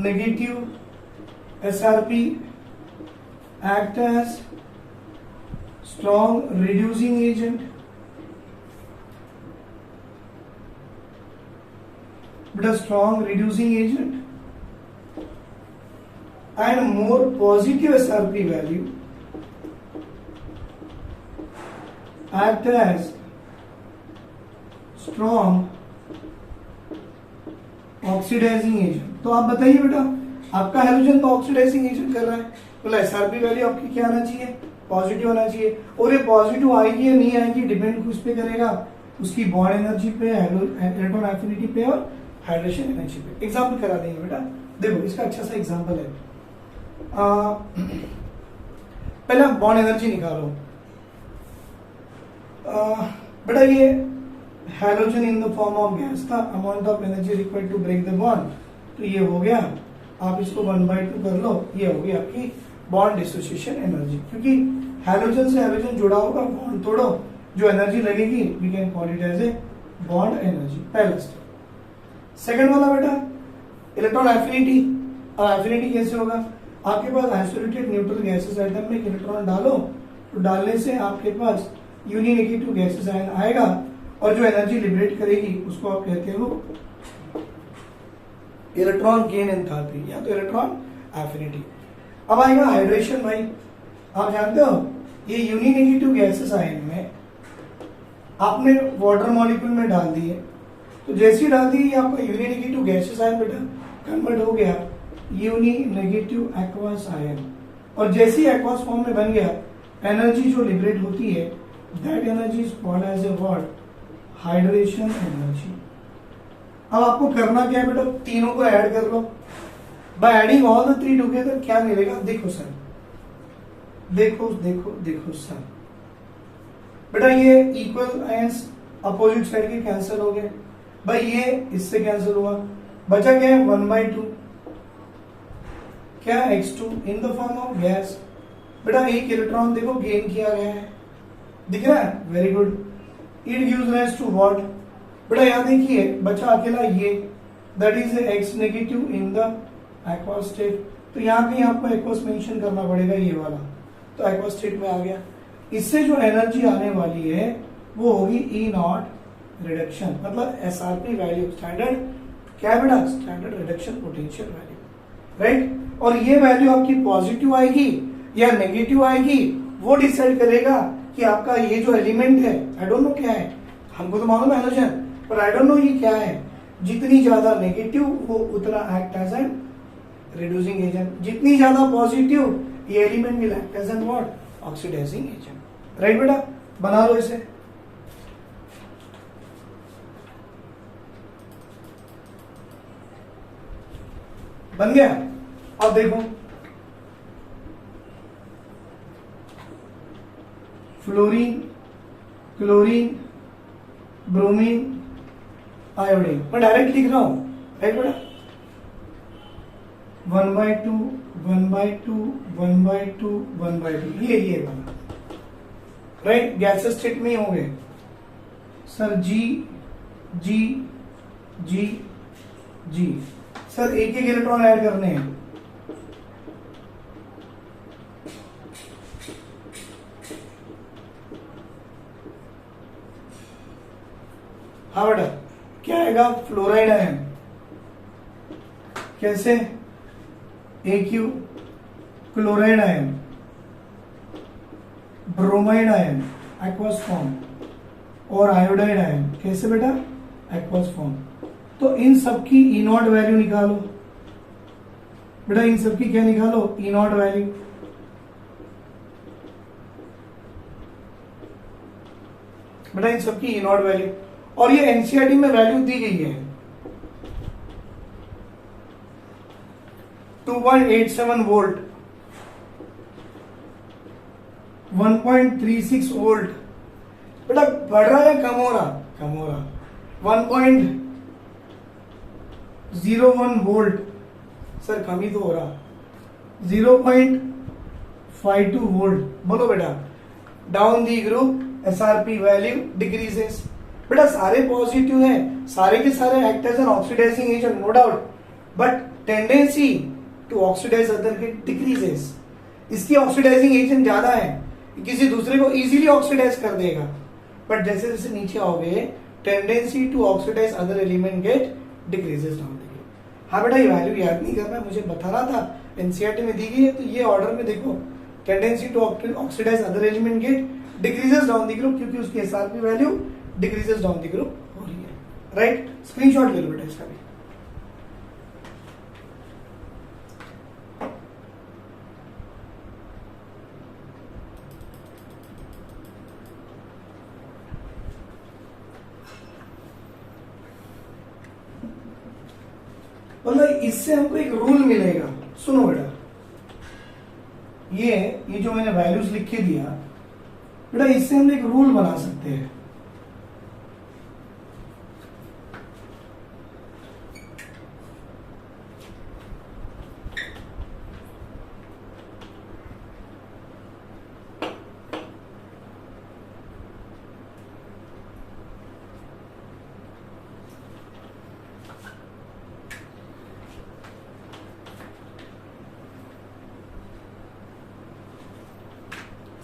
negative SRP act as strong reducing agent. बेटा strong reducing agent and more positive SRP value act as strong oxidizing agent. तो आप बताइए बेटा, आपका हैलोजन तो ऑक्सीडाइजिंग एजेंट कर रहा है, बोला SRP वैल्यू आपकी क्या आना चाहिए? पॉजिटिव होना चाहिए. और ये पॉजिटिव आएगी या नहीं आएगी डिपेंड किस पे करेगा? उसकी बॉन्ड एनर्जी पे, इलेक्ट्रॉन एफिनिटी पे और हाइड्रेशन एनर्जी पे. एग्जाम्पल करा देंगे बेटा. देखो इसका अच्छा सा एग्जाम्पल है. पहले आप बॉन्ड एनर्जी निकालो. बेटा ये halogen in the form of gas था, amount of energy required to break the bond. तो ये हो गया, आप इसको 1/2 कर लो, ये हो गई आपकी बॉन्ड डिसोसिएशन एनर्जी. क्योंकि हैलोजन से हैलोजन जुड़ा होगा, बॉन्ड तोड़ो, जो एनर्जी लगेगी we can call it as a bond energy. पहला स्टेप. सेकंड वाला बेटा इलेक्ट्रॉन एफिनिटी. और एफिनिटी कैसे होगा? आपके पास आइसोलेटेड न्यूट्रल गैसेस आइटम में इलेक्ट्रॉन डालो, तो डालने से आपके पास यूनि नेगेटिव गैसेस आयन आएगा और जो एनर्जी लिबरेट करेगी उसको आप कहते हो इलेक्ट्रॉन गेन एंथैल्पी या तो इलेक्ट्रॉन एफिनिटी. अब आएगा हाइड्रेशन. भाई आप जानते हो ये यूनि नेगेटिव गैसेस आयन में आपने वाटर मॉलिक्यूल में डाल दिए, तो जैसे ही डाल दी आपका यूनि नेगेटिव गैसेस आयन बेटा कन्वर्ट हो गया यूनि नेगेटिव एक्वस आयन. और जैसे ही एक्वस फॉर्म में बन गया, एनर्जी जो लिबरेट होती है that energy is called as a what? Hydration energy. अब आपको करना क्या है बेटा? तीनों को ऐड कर लो. By adding all the three together क्या मिलेगा? देखो सर, देखो सर, बेटा ये इक्वल आयंस अपोजिट साइड के कैंसिल हो गए. भाई ये इससे कैंसिल हुआ, बचा क्या है? 1/2. क्या? X2 in the form of gas. बेटा एक इलेक्ट्रॉन देखो गेन किया गया है, दिख रहा है? Very good. It gives rise to what? बेटा यहां देखिए बचा अकेला ये, that is X negative in the aqua state. तो यहाँ कहीं आपको एक्वस मेंशन करना पड़ेगा, ये वाला. तो एक्वा स्टेट में आ गया. इससे जो एनर्जी आने वाली है वो होगी E नॉट रिडक्शन, मतलब SRP वैल्यू, स्टैंडर्ड क्या है बेटा? Standard reduction potential value. Right. और ये वैल्यू आपकी पॉजिटिव आएगी या नेगेटिव आएगी वो डिसाइड करेगा कि आपका ये जो एलिमेंट है, आई डोंट नो क्या है, हमको तो मालूम है हैलोजन, पर आई डोंट नो ये क्या है. जितनी ज्यादा नेगेटिव वो उतना act as an reducing agent, जितनी ज्यादा पॉजिटिव ये element will act as an what? Oxidizing agent. Right बेटा, बना लो इसे. बन गया. अब देखो फ्लोरीन, क्लोरीन, ब्रोमीन, आयोडीन। मैं डायरेक्ट लिख रहा हूं, राइट बेटा? 1/2, 1/2, 1/2, 1/2, ये बना, राइट? गैसेस स्टेट में ही होंगे सर। जी जी जी जी सर, एक इलेक्ट्रॉन ऐड करने हैं। हाँ बेटा, क्या आएगा? Fluoride ion. कैसे? AQ, chloride ion, bromide ion aqueous form, और आयोडाइड आयन कैसे बेटा? Aqueous form. तो इन सबकी E नॉट वैल्यू निकालो बेटा, इन सबकी क्या निकालो? E not value. बेटा इन सबकी E नॉट वैल्यू, और ये एनसीईआरटी में वैल्यू दी गई है 2.87 वोल्ट, 1.36 वोल्ट। बेटा बढ़ रहा है कम हो रहा? कम हो रहा। 1.01 वोल्ट, सर कम ही तो हो रहा। 0.52 वोल्ट, बोलो बेटा। Down the group SRP value decreases. बेटा सारे पॉजिटिव हैं, सारे के सारे act as an oxidizing agent, no doubt, but tendency to oxidize other get decreases. इसकी ऑक्सीडाइजिंग एजेंट ज्यादा है, किसी दूसरे को इजीली ऑक्सीडाइज कर देगा, बट जैसे जैसे नीचे आओगे tendency to oxidize other element get decreases down the group. हाँ बेटा, ये वैल्यू याद नहीं करना, मुझे बताना था, एनसीईआरटी में दी गई है, तो ये ऑर्डर में देखो, tendency to oxidize other element get decreases down the group, क्योंकि उसकी SRP value decreases down the group हो रही है, राइट? स्क्रीनशॉट ले लो बेटा इसका भी। मतलब इससे हमको एक रूल मिलेगा, सुनो बेटा, ये जो मैंने वैल्यूज लिख के दिया बेटा, इससे हम एक रूल बना सकते हैं।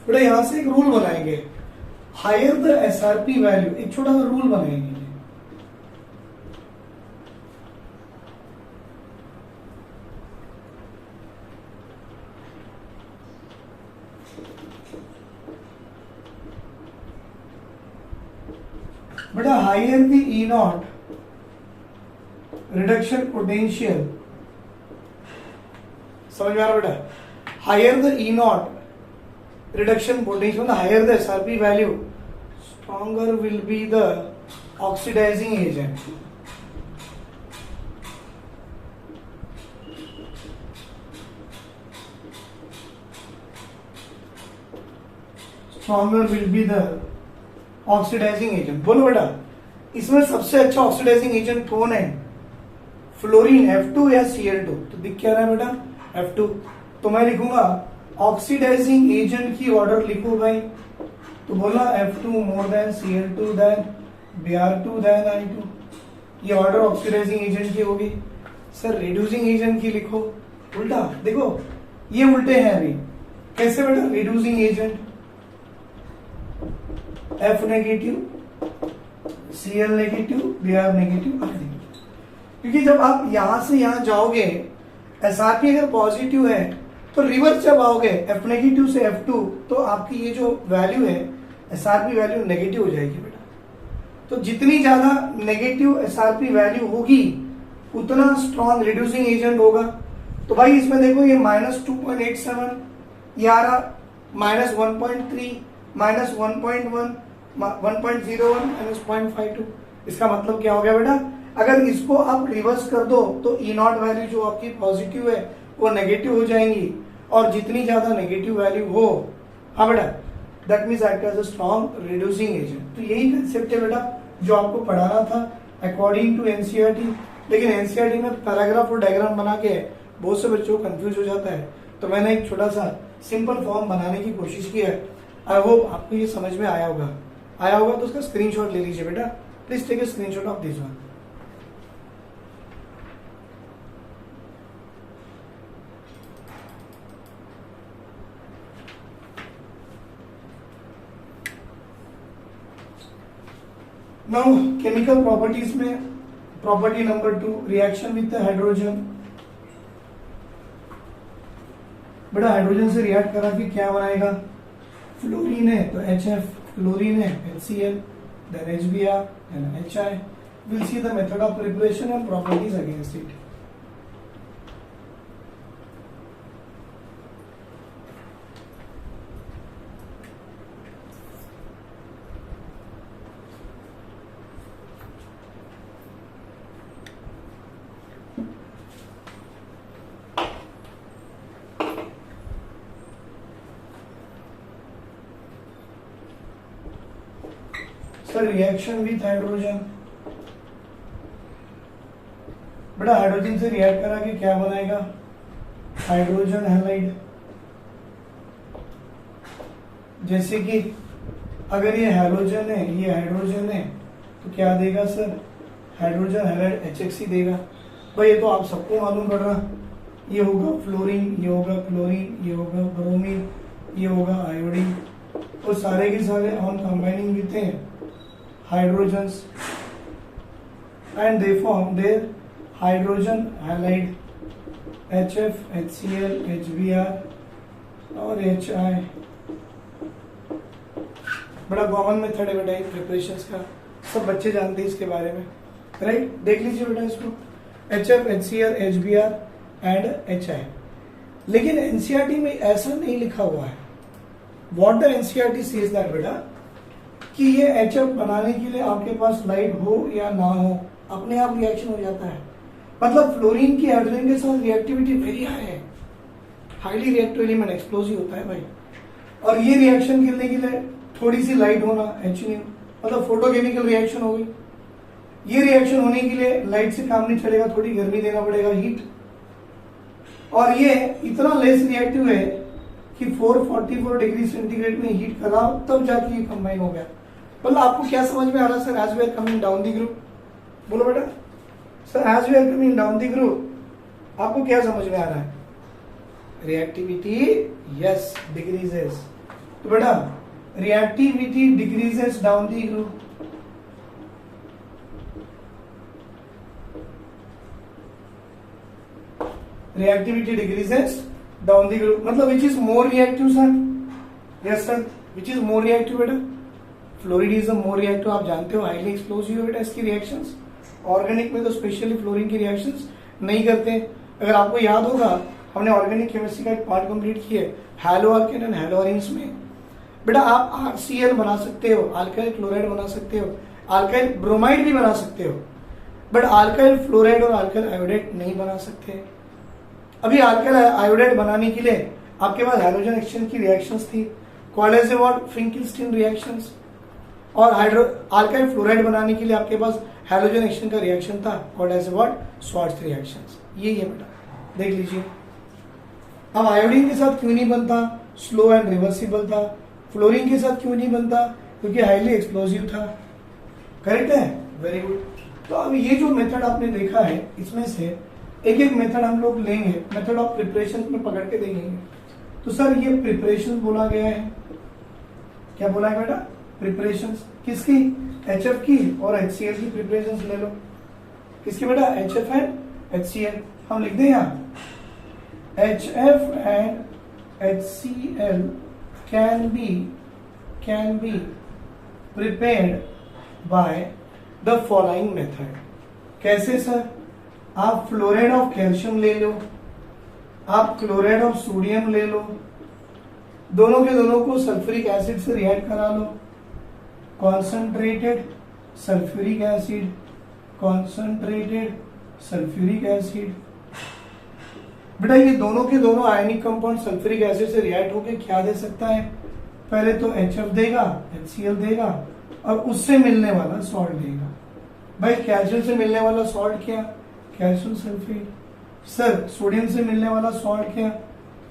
बेटा यहां से एक रूल बनाएंगे, हायर द एसआरपी वैल्यू, एक छोटा सा रूल बनाएंगे। बेटा higher the E naught reduction potential, समझ में आ रहा बेटा? Higher the E naught reduction potential, the higher the SRP value, stronger will be the oxidizing agent. Stronger will be the oxidizing agent. बोलो बेटा, इसमें सबसे अच्छा ऑक्सीडाइजिंग एजेंट कौन है? फ्लोरीन, F2 या Cl2? तो दिख क्या रहा है बेटा? F2। तो मैं लिखूंगा ऑक्सीडाइजिंग एजेंट की ऑर्डर लिखो भाई, तो बोला F2 more than Cl2 then Br2 then I2, ये ऑर्डर ऑक्सीडाइजिंग एजेंट की होगी। सर रिड्यूसिंग एजेंट की लिखो, उल्टा देखो, ये उल्टे हैं अभी। कैसे बेटा? Reducing agent F negative, Cl negative, Br negative, क्योंकि जब आप यहां से यहां जाओगे, एसआरपी अगर पॉजिटिव है तो रिवर्स जब आओगे F नेगेटिव से F2, तो आपकी ये जो वैल्यू है एसआरपी वैल्यू नेगेटिव हो जाएगी बेटा। तो जितनी ज्यादा नेगेटिव एसआरपी वैल्यू होगी उतना स्ट्रॉन्ग रिड्यूसिंग एजेंट होगा। तो भाई इसमें देखो, ये -2.87, ये आ रहा -1.3, -1.1, 1.01, -0.52। इसका मतलब क्या हो गया बेटा? अगर इसको आप रिवर्स कर दो तो ई नॉट वैल्यू जो आपकी पॉजिटिव है वो नेगेटिव हो जाएंगी, और जितनी ज्यादा नेगेटिव वैल्यू हो, हाँ बेटा, that means act as a strong reducing agent. तो यही कंसेप्ट है बेटा जो आपको पढ़ाना था अकॉर्डिंग टू एनसीईआरटी। लेकिन एनसीईआरटी में पैराग्राफ और डायग्राम बना के बहुत से बच्चों को कंफ्यूज हो जाता है, तो मैंने एक छोटा सा सिंपल फॉर्म बनाने की कोशिश की है। आई होप आपको ये समझ में आया होगा। तो उसका स्क्रीनशॉट ले लीजिए बेटा, please take a screenshot of this one. Now chemical properties में property number 2, reaction with hydrogen. बड़ा हाइड्रोजन से रिएक्ट करा के क्या बनाएगा, फ्लोरीन है तो HF, फ्लोरीन है HCl, then HBr and HI। We'll see the method of preparation and properties against it। Reaction with hydrogen, बड़ा हाइड्रोजन से रिएक्ट करा के क्या बनाएगा, हाइड्रोजन हैलाइड। जैसे कि अगर ये हाइड्रोजन है, ये हाइड्रोजन है, तो क्या देगा सर, हाइड्रोजन हैलाइड HXC देगा। भाई ये तो आप सबको मालूम पड़ रहा, ये होगा फ्लोरीन, ये होगा क्लोरीन, ये होगा ब्रोमीन, ये होगा आयोडीन, और सारे के सारे on combining with hydrogens and they form their hydrogen halide HF, HCl, HBr और HI। बड़ा कॉमन मेथड है बेटा प्रिपरेशंस का, सब बच्चे जानते हैं इसके बारे में, राइट। देख लीजिए बेटा इसको, HF, HCl, HBr and HI। लेकिन एनसीईआरटी में ऐसा नहीं लिखा हुआ है। What the NCERT says that बेटा कि ये HF बनाने के लिए आपके पास लाइट हो या ना हो, अपने आप रिएक्शन हो जाता है। मतलब फ्लोरीन की हाइड्रोजन के साथ रिएक्टिविटी वेरी हाई है, हाईली रिएक्टिव एलिमेंट, एक्सप्लोसिव होता है भाई। और ये रिएक्शन करने के लिए थोड़ी सी लाइट होना HNO, मतलब फोटोकेमिकल रिएक्शन हो गई। ये रिएक्शन होने के लिए लाइट से काम नहीं चलेगा, थोड़ी गर्मी देना पड़ेगा, हीट। और ये इतना लेस रिएक्टिव है कि 444 डिग्री सेंटीग्रेड में हीट करा तब जाके ये कंबाइन हो गया। मतलब आपको क्या समझ में आ रहा है sir, as we are coming down the group, बोलो बेटा sir, as we are coming down the group आपको क्या समझ में आ रहा है, रिएक्टिविटी यस डिक्रीजेस। तो बेटा reactivity decreases down the group. Reactivity decreases down the group, मतलब which is more reactive sir, yes sir, which is more reactive बेटा, फ्लोरीन इज मोर रिएक्टिव। आप जानते हो हाईली एक्सप्लोसिव बेटा इसकी रिएक्शंस। ऑर्गेनिक में तो स्पेशली फ्लोरीन की रिएक्शंस नहीं करते। अगर आपको याद होगा हमने ऑर्गेनिक केमिस्ट्री का एक पार्ट कंप्लीट किया hello alkane and hello arenes में। बेटा आप HCl बना सकते हो, अल्काइल क्लोराइड बना सकते हो, अल्काइल ब्रोमाइड भी बना सकते हो, बट अल्काइल फ्लोराइड और अल्काइल आयोडाइड नहीं बना सकते। अभी अल्काइल आयोडाइड बनाने के लिए आपके पास हाइड्रोजन एक्सचेंज की रिएक्शंस थी, called as what, Finkelstein reactions. और अल्काइल फ्लोराइड बनाने के लिए आपके पास हाइड्रोजन एक्सचेंज का रिएक्शन था, called as what, Swarts reactions. यही है बेटा, देख लीजिए। अब आयोडीन के साथ क्यों नहीं बनता, स्लो एंड रिवर्सिबल था। फ्लोरीन के साथ क्यों नहीं बनता, क्योंकि हाईली एक्सप्लोसिव था। करेक्ट है, वेरी गुड। तो अब ये जो मेथड आपने देखा है, इसमें से एक एक मेथड हम लोग लेंगे, मेथड ऑफ प्रिपरेशन में पकड़ के देखेंगे। तो सर ये प्रिपरेशन बोला गया है, क्या बोला है बेटा, प्रिपरेशंस किसकी, HF की और HCl की प्रिपरेशंस ले लो। किसकी बेटा, HF एंड HCl। हम लिख दें यहाँ HF and HCl can be prepared by the following method। कैसे सर, आप फ्लोराइड ऑफ कैल्शियम ले लो, आप क्लोराइड ऑफ सोडियम ले लो, दोनों के दोनों को सल्फ्यूरिक एसिड से रिएक्ट करा लो, concentrated sulphuric acid, concentrated sulphuric acid. बेटा ये दोनों के दोनों आयनिक कंपाउंड सल्फ्यूरिक एसिड से रिएक्ट होकर क्या दे सकता है, पहले तो HF देगा, HCl देगा और उससे मिलने वाला सॉल्ट देगा। भाई कैल्शियम से मिलने वाला सॉल्ट क्या? Calcium sulphate. सर सोडियम से मिलने वाला सॉल्ट क्या?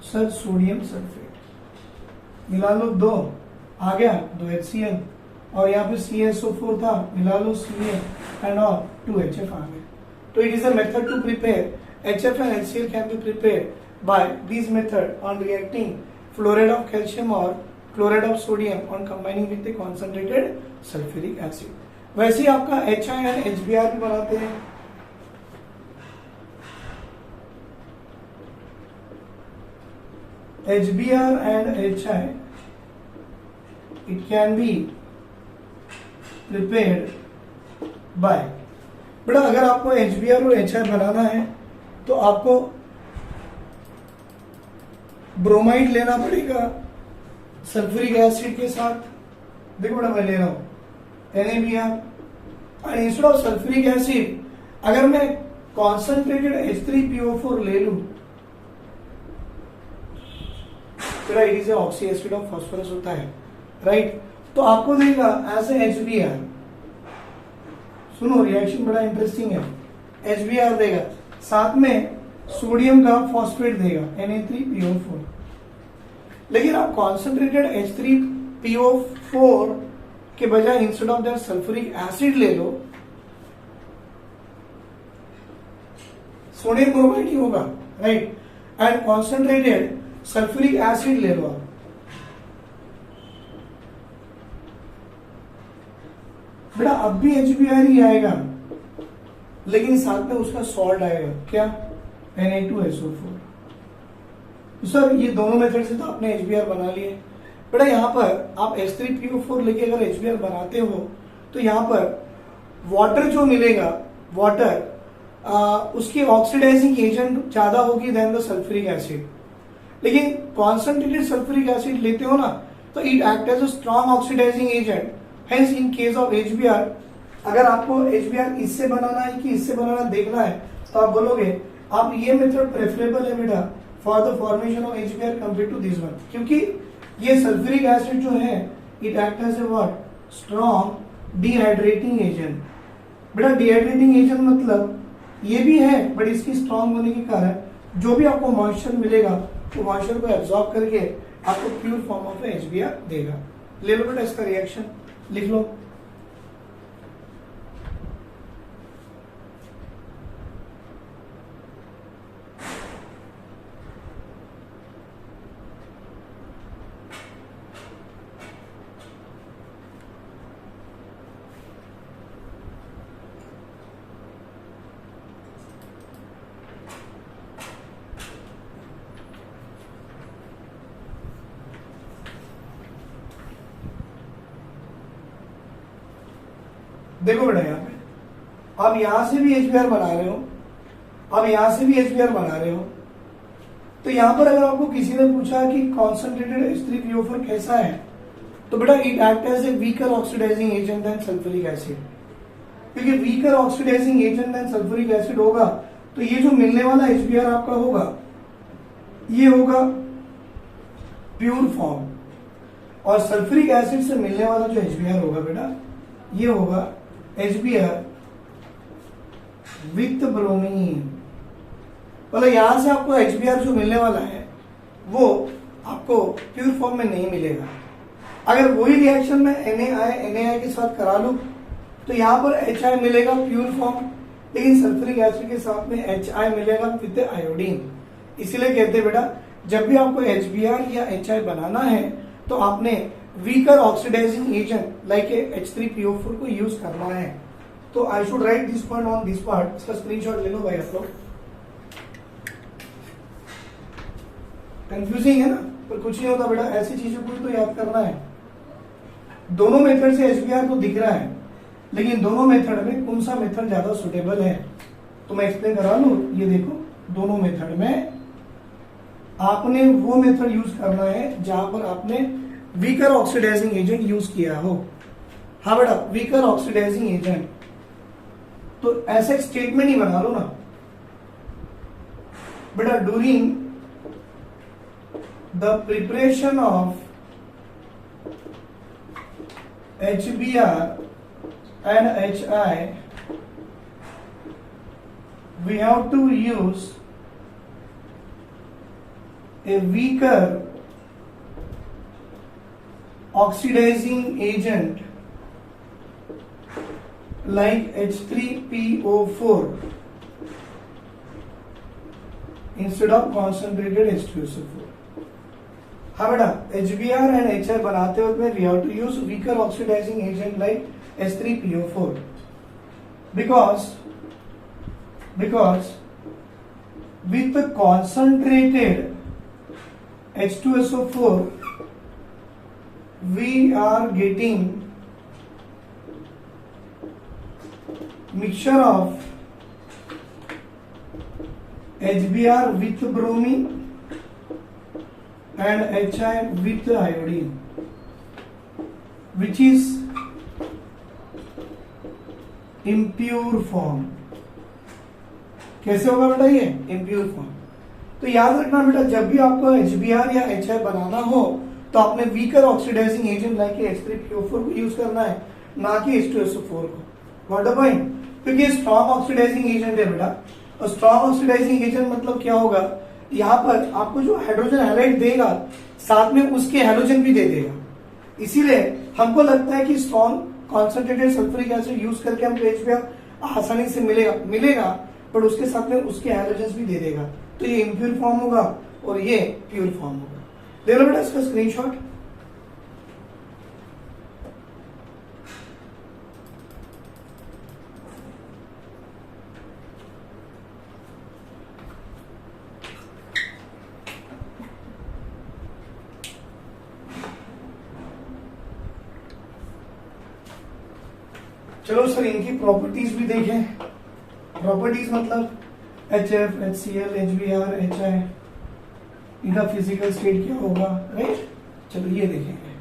Sir sodium sulphate. मिला लो 2, आ गया 2 HCl और यहाँ पे CaSO4 था, मिला लो Ca एंड और 2 HF आ गए। तो it is a method to prepare HF and HCl can be prepare by this method on reacting fluoride of calcium और chloride of sodium on combining with the concentrated sulphuric acid. वैसे ही आपका HI and HBr भी बनाते हैं। HBr and HI, it can be prepared by, बेटा अगर आपको HBr और HI बनाना है तो आपको ब्रोमाइड लेना पड़ेगा सल्फ्यूरिक एसिड के साथ। देखो बेटा मैं ले रहा हूं NaBr और इंस्टेड ऑफ सल्फ्यूरिक एसिड अगर मैं कॉन्सेंट्रेटेड H3PO4 ले लूं, फिर it is oxy acid of phosphorus होता है, राइट? तो आपको देगा एज ए HBr। सुनो रिएक्शन बड़ा इंटरेस्टिंग है। HBr देगा, साथ में सोडियम का फॉस्फेट देगा Na3PO4। लेकिन आप कॉन्सेंट्रेटेड H3PO4 के बजाय instead of that sulphuric acid ले लो, सोडियम ब्रोमाइड ही होगा, right? And concentrated sulphuric acid ले लो आप, बेटा अब भी HBr ही आएगा लेकिन साथ में उसका सॉल्ट आएगा, क्या? Na2SO4। सर ये दोनों मेथड से तो आपने HBr बना लिए। बेटा यहाँ पर आप H3PO4 लेके अगर HBr बनाते हो तो यहाँ पर वाटर जो मिलेगा, वाटर उसकी ऑक्सीडाइजिंग एजेंट ज्यादा होगी देन द सल्फ्यूरिक एसिड। लेकिन कॉन्सेंट्रेटेड सल्फ्यूरिक एसिड लेते हो ना तो it act as a strong oxidising agent. Hence in case of HBr, अगर आपको HBr इससे बनाना है कि इससे बनाना देखना है तो आप बोलोगे आप ये मेथड प्रेफरेबल है बेटा for the formation of HBr compare to this one, क्योंकि ये सल्फ्यूरिक एसिड जो है it act as a what? Strong dehydrating agent. बेटा डिहाइड्रेटिंग एजेंट मतलब ये भी है बट इसकी स्ट्रॉन्ग होने के कारण जो भी आपको मॉइस्चर मिलेगा वो मॉइस्चर को एब्जॉर्ब करके आपको प्योर फॉर्म ऑफ HBr देगा। ले लो बेटा इसका रिएक्शन लिख लो। देखो बेटा यहाँ पे आप यहां से भी HBr बना रहे हो, अब यहां से भी HBr बना रहे हो, तो यहां पर अगर आपको किसी ने पूछा कि कॉन्सेंट्रेटेड H3PO4 कैसा है तो बेटा it act as a weaker oxidising agent than sulphuric acid. क्योंकि weaker oxidising agent than sulphuric acid होगा तो ये जो मिलने वाला HBr आपका होगा ये होगा प्योर फॉर्म, और सल्फ्यूरिक एसिड से मिलने वाला जो HBr होगा बेटा ये होगा HBr विथ ब्रोमीन। मतलब यहां से आपको HBr जो मिलने वाला है वो आपको प्योर फॉर्म में नहीं मिलेगा। अगर वही रिएक्शन में NaI के साथ करा लूं तो यहां पर HI मिलेगा प्योर फॉर्म, लेकिन सल्फ्यूरिक एसिड के साथ में HI मिलेगा विद आयोडीन। इसीलिए कहते हैं बेटा जब भी आपको HBr या HI बनाना है तो आपने weaker oxidising agent like H3PO4 को यूज करना है। तो I should write this point on this part. इसका स्क्रीनशॉट ले लो भाई आप लोग। कंफ्यूजिंग है ना, पर कुछ नहीं होता बेटा, ऐसी चीजों को तो याद करना है। दोनों मेथड से HBr तो दिख रहा है लेकिन दोनों मेथड में कौन सा मेथड ज्यादा सुटेबल है तो मैं एक्सप्लेन करा लू। ये देखो दोनों मेथड में आपने वो मेथड यूज करना है जहां पर आपने वीकर ऑक्सीडाइजिंग एजेंट यूज किया हो। हाँ बेटा वीकर ऑक्सीडाइजिंग एजेंट, तो ऐसा एक स्टेटमेंट ही बना लो ना बेटा, during the preparation of HBr and HI, we have to use a weaker oxidizing agent like H3PO4 instead of concentrated H2SO4. हाँ बेटा, HBr and HI बनाते वक्त में we have to use weaker oxidizing agent like H3PO4 because with the concentrated H2SO4 we are getting mixture of HBr with bromine and HI with iodine, which is impure form. कैसे होगा बेटा ये impure form? तो याद रखना बेटा, जब भी आपको HBr या HI बनाना हो तो आपने weaker oxidising agent like H3PO4 को यूज करना है, ना कि H2SO4 को. What the point? क्योंकि ये स्ट्रॉन्ग ऑक्सीडाइजिंग एजेंट है बेटा, और स्ट्रॉन्ग ऑक्सीडाइजिंग एजेंट मतलब क्या होगा, यहाँ पर आपको जो हाइड्रोजन हैलाइड देगा साथ में उसके हैलोजन भी दे देगा. इसीलिए हमको लगता है कि strong concentrated sulphuric acid use करके हमको HBr आसानी से मिलेगा, बट उसके साथ में उसके हैलोजन भी दे देगा. तो ये इम्प्योर फॉर्म होगा और ये प्योर फॉर्म होगा. ले लो बेटा इसका स्क्रीनशॉट. चलो सर इनकी प्रॉपर्टीज भी देखें. प्रॉपर्टीज मतलब HF, HCl, HBr, HI, इनका फिजिकल स्टेट क्या होगा, राइट. चलो ये देखेंगे.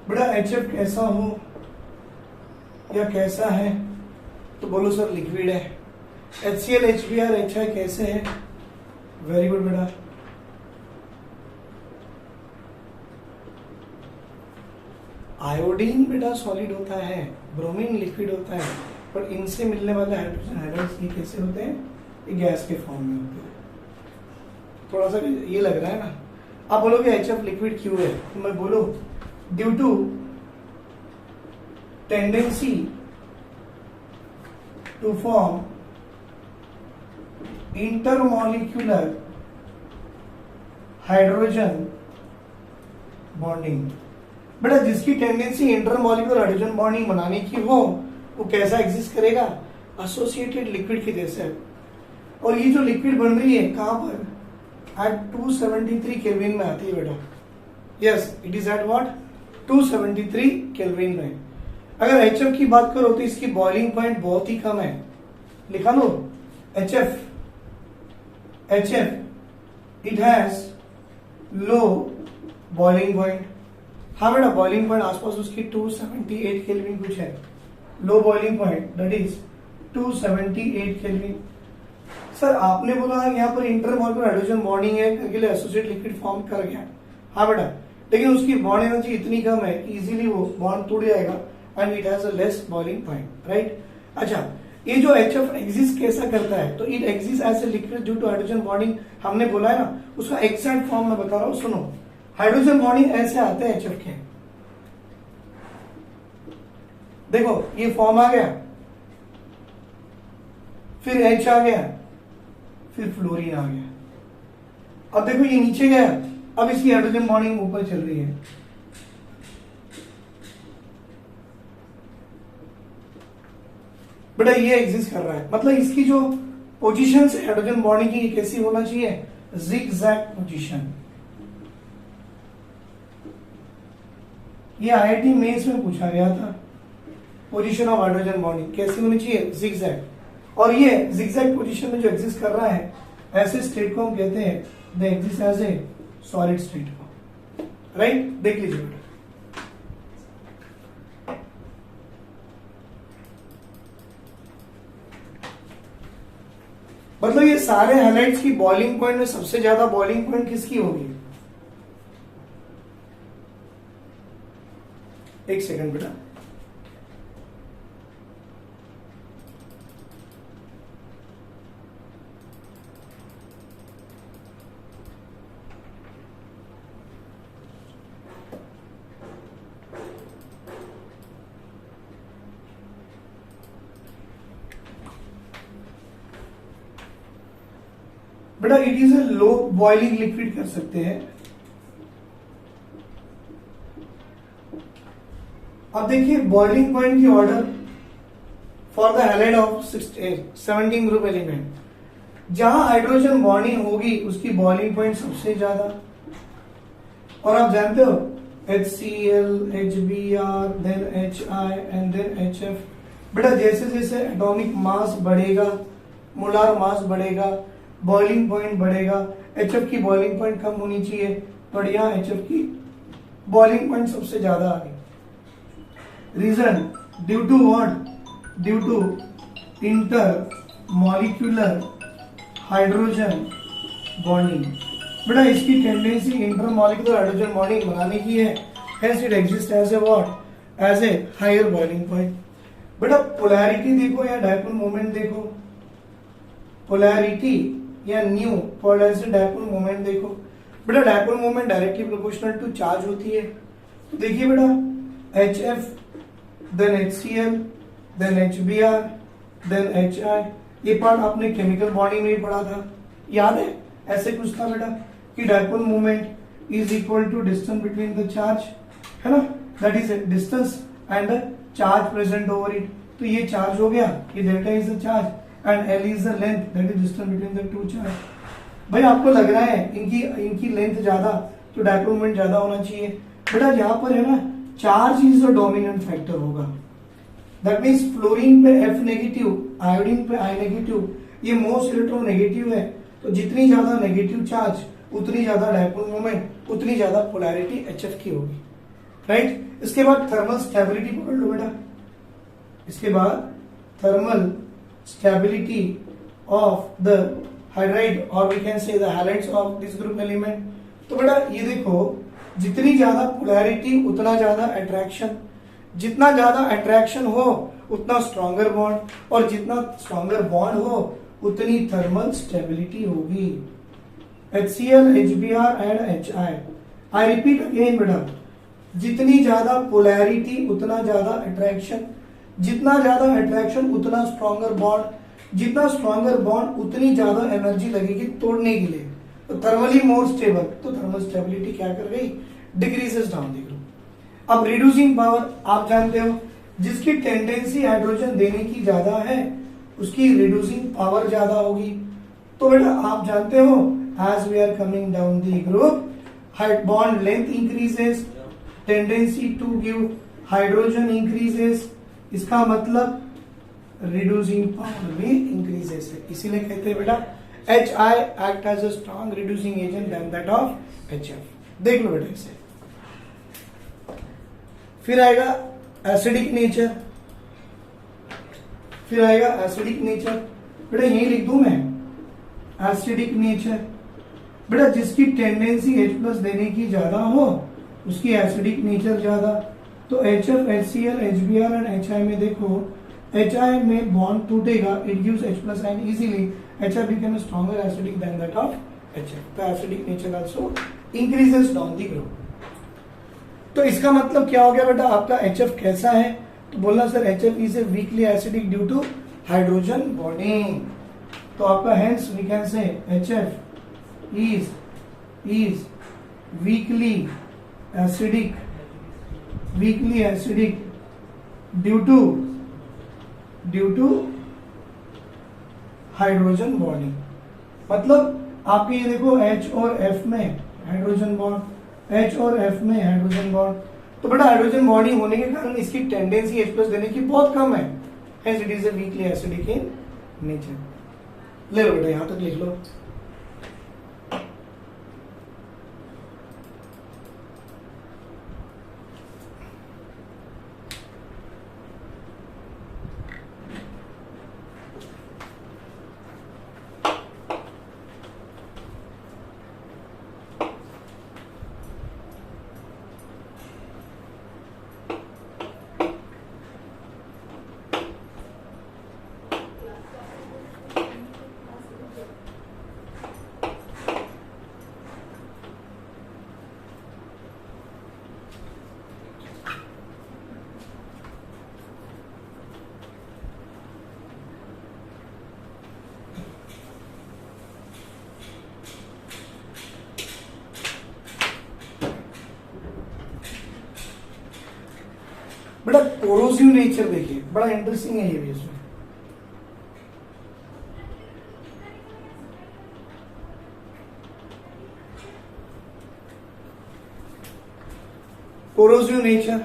बेटा HF कैसा हो या कैसा है, तो बोलो सर लिक्विड है. HCl, HBr, HI कैसे है? वेरी गुड बेटा. आयोडीन बेटा सॉलिड होता है, ब्रोमीन लिक्विड होता है, पर इनसे मिलने वाले हाइड्रोजन हाइड्राइड्स ये कैसे होते हैं, ये गैस के फॉर्म में होते हैं. थोड़ा सा ये लग रहा है ना. आप बोलोगे HF लिक्विड क्यों है, तो मैं बोलूं due to tendency to form intermolecular hydrogen bonding. बेटा जिसकी टेंडेंसी इंटरमोलिकुलर हाइड्रोजन बॉन्डिंग बनाने की हो वो कैसा एग्जिस्ट करेगा, एसोसिएटेड लिक्विड की जैसे. और ये जो लिक्विड बन रही है कहां पर, एट 273 केल्विन में आती है बेटा. Yes, it is at what, 273 kelvin में. अगर HF की बात करो तो इसकी बॉइलिंग पॉइंट बहुत ही कम है. लिखा लो HF it has low boiling point. हाँ बेटा बॉइलिंग पॉइंट आसपास उसकी 278 केल्विन कुछ है. Low boiling point that is 278 kelvin. Sir आपने बोला यहाँ पर इंटरमोलिकुलर हाइड्रोजन बॉन्डिंग है के लिए एसोसिएट लिक्विड फॉर्म कर गया. हाँ बेटा, लेकिन उसकी बॉन्ड एनर्जी इतनी कम है इजीली वो बॉन्ड टूट जाएगा and it has a less boiling point, right. अच्छा, ये जो HF एग्जिस्ट कैसा करता है, तो it exist as a liquid due to hydrogen bonding. हमने बोला है ना, उसका एग्जैक्ट फॉर्म मैं बता रहा हूं. सुनो, हाइड्रोजन बॉन्डिंग ऐसे आते हैं HF के. देखो ये फॉर्म आ गया, फिर H आ गया, फिर फ्लोरीन आ गया. अब देखो ये नीचे गया, अब इसकी हाइड्रोजन बॉन्डिंग ऊपर चल रही है. बेटा ये एग्जिस्ट कर रहा है, मतलब इसकी जो पोजीशन से हाइड्रोजन बॉन्डिंग की कैसी होना चाहिए, जिगजैग पोजीशन। ये आईआईटी मेंस में पूछा गया था, पोजीशन ऑफ हाइड्रोजन बॉन्डिंग कैसी होनी चाहिए, जिगजैग। और ये जिगजैग पोजीशन में जो एग्जिस्ट कर रहा है, ऐसे स्टेट को हम कहते हैं they exist as a solid state को, राइट। देख लीजिए बेटा, मतलब ये सारे हैलाइड्स की बॉइलिंग पॉइंट में सबसे ज्यादा बॉइलिंग पॉइंट किसकी होगी, एक सेकंड बेटा, बेटा it is A low boiling liquid कर सकते हैं। अब देखिए बॉइलिंग पॉइंट की order for the halide of 17 group element, जहां हाइड्रोजन बॉन्डिंग होगी उसकी बॉइलिंग पॉइंट सबसे ज्यादा। और आप जानते हो HCl, HBr, then HI and then HF। बेटा जैसे जैसे एटॉमिक मास बढ़ेगा, मोलार मास बढ़ेगा, बॉइलिंग पॉइंट बढ़ेगा। HF की बॉइलिंग पॉइंट कम होनी चाहिए, पर यहाँ HF की बॉइलिंग पॉइंट सबसे ज्यादा आ गई। Reason due to what, due to intermolecular hydrogen bonding. बेटा इसकी tendency intermolecular hydrogen bonding बनाने की है, hence it exist as a what, as a higher boiling point. बेटा पोलैरिटी देखो या डायपोल मोमेंट देखो, पोलैरिटी या न्यू पोलराइजेशन डायपोल मोमेंट देखो। बेटा dipole moment directly proportional to charge होती है। तो देखिए बेटा HF, then HCl, then HBr, then HI। ये पार्ट आपने केमिकल बॉन्डिंग में भी पढ़ा था, याद है? ऐसे कुछ था बेटा कि dipole moment is equal to distance between the charge, है ना, that is distance and the charge present over it. तो ये चार्ज हो गया, ये delta is the charge and L is the length, that is distance between the two charge. भाई आपको लग रहा है इनकी लेंथ ज्यादा, तो डायपोल मोमेंट ज्यादा होना चाहिए। बेटा यहाँ पर है ना, charge is the dominant factor होगा। दैट मीन्स फ्लोरीन पे F नेगेटिव, आयोडीन पे I नेगेटिव, ये मोस्ट इलेक्ट्रोनेगेटिव है। तो जितनी ज्यादा नेगेटिव चार्ज उतनी ज्यादा डायपोल मोमेंट, उतनी ज्यादा पोलैरिटी HF की होगी, राइट। इसके बाद थर्मल स्टेबिलिटी पकड़ लो बेटा। इसके बाद thermal stability of the hydride और we can say the halides of this group element. तो बेटा ये देखो, जितनी ज्यादा पोलैरिटी उतना ज्यादा अट्रैक्शन, जितना ज्यादा अट्रैक्शन हो उतना स्ट्रॉन्गर बॉन्ड, और जितना स्ट्रॉन्गर बॉन्ड हो उतनी थर्मल स्टेबिलिटी होगी। HCl, HBr and HI। I repeat again बेटा, जितनी ज्यादा पोलैरिटी उतना ज्यादा अट्रैक्शन, जितना ज्यादा अट्रैक्शन उतना स्ट्रॉन्गर बॉन्ड, जितना स्ट्रॉन्गर बॉन्ड उतनी ज्यादा एनर्जी लगेगी तोड़ने के लिए, तो थर्मली मोर स्टेबल। तो थर्मल स्टेबिलिटी क्या कर गई, डिक्रीजेस डाउन द ग्रुप। अब रिड्यूसिंग पावर आप जानते हो, जिसकी टेंडेंसी हाइड्रोजन देने की ज्यादा है उसकी रिड्यूसिंग पावर ज्यादा होगी। तो बेटा आप जानते हो as we are coming down the group, bond length increases, tendency to give hydrogen increases, इसका मतलब रिड्यूसिंग पावर भी इंक्रीजेस है। इसीलिए कहते हैं बेटा HI act as a strong reducing agent than that of HF। देख लो बेटा इसे। फिर आएगा एसिडिक नेचर, फिर आएगा एसिडिक नेचर। बेटा यही लिख दूं मैं, एसिडिक नेचर। बेटा जिसकी टेंडेंसी H+ देने की ज्यादा हो उसकी एसिडिक नेचर ज्यादा। तो HF, HCl, HBr and HI में देखो, HI में बॉन्ड टूटेगा, it gives H+ ion easily, HI become stronger acidic than that of HF। तो acidic nature also increases down the group. तो इसका मतलब क्या हो गया बेटा, आपका HF कैसा है, तो बोलना sir HF is a weakly acidic due to hydrogen bonding. तो आपका hence we can say HF is weakly acidic due to hydrogen bonding, मतलब आपके ये देखो H और F में हाइड्रोजन बॉन्ड, H और F में हाइड्रोजन बॉन्ड, तो बेटा हाइड्रोजन बॉन्डिंग होने के कारण इसकी टेंडेंसी H+ देने की बहुत कम है, hence it is a weakly acidic in nature. ले लो बेटा यहां तक लिख लो। बड़ा कोरोसिव नेचर देखिए, बड़ा इंटरेस्टिंग है ये भी इसमें। कोरोसिव नेचर,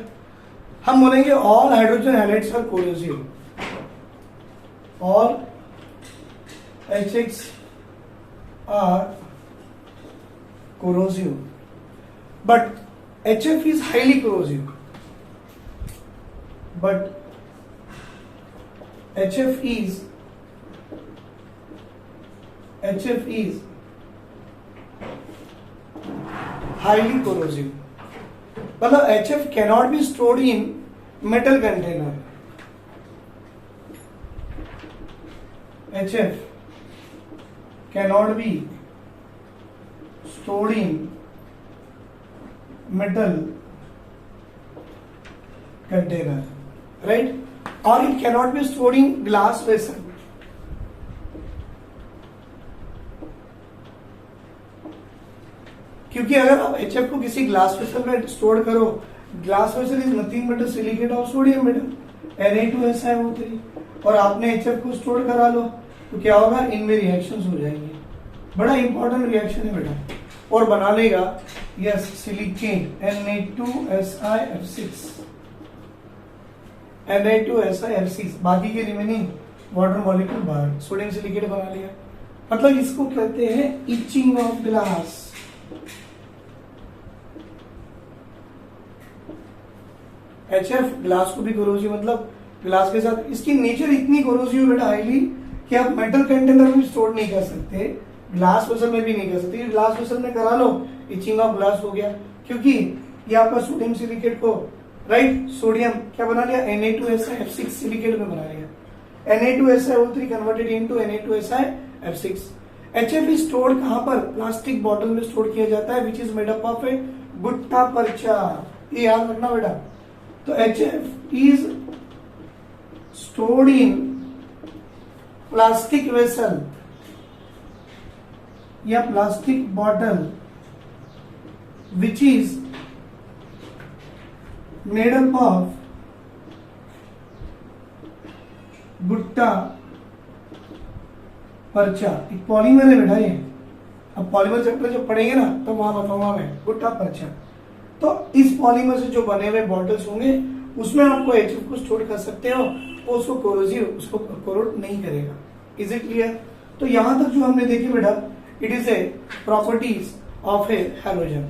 हम बोलेंगे all hydrogen halides are corrosive, all HX are corrosive, but HF is highly corrosive. But HF is highly corrosive. मतलब HF cannot be stored in metal container. HF cannot be stored in metal container, right? Or it cannot be stored in glass vessel. क्योंकि अगर आप HF को किसी glass vessel में store करो, glass vessel is nothing but a silicate of sodium metal Na2SiO3, और आपने HF को स्टोर करा लो तो क्या होगा, इनमें रिएक्शंस हो जाएंगे। बड़ा इंपॉर्टेंट रिएक्शन है बेटा, और बना लेगा यस सिलिकेट Na2SiF6, Na2SiF6, बाकी के रिमेनिंग वाटर मॉलिक्यूल बाहर, सोडियम सिलिकेट बना लिया। मतलब इसको कहते हैं etching of glass. HF glass को भी कोरोसिव, मतलब ग्लास के साथ इसकी नेचर इतनी कोरोसिव बेटा हाईली कि आप मेटल कंटेनर में स्टोर नहीं कर सकते, ग्लास वेसल में भी नहीं कर सकते। ग्लास वेसल में करा लो, इचिंग ऑफ ग्लास हो गया, क्योंकि ये आपका सोडियम सिलिकेट को, राइट, सोडियम क्या बना लिया, Na2SiF6 सिलिकेट में बना लिया। Na2SiO3 converted into Na2SiF6। HF is stored कहां पर, प्लास्टिक बॉटल में स्टोर किया जाता है, which is made up of a gutta percha, ये याद रखना बेटा। तो HF is stored in plastic vessel या plastic bottle which is made up of gutta percha. एक पॉलीमर है बेटा ये, अब पॉलीमर चैप्टर जब पढ़ेंगे ना तो वहां बताऊंगा मैं, गुट्टा पर्चा। तो इस पॉलीमर से जो बने हुए बॉटल्स होंगे उसमें आपको HF को स्टोर कर सकते हो, वो उसको कोरोसिव, उसको कोरोट नहीं करेगा। Is it clear? तो यहां तक जो हमने देखी बेटा, it is a properties of a halogen.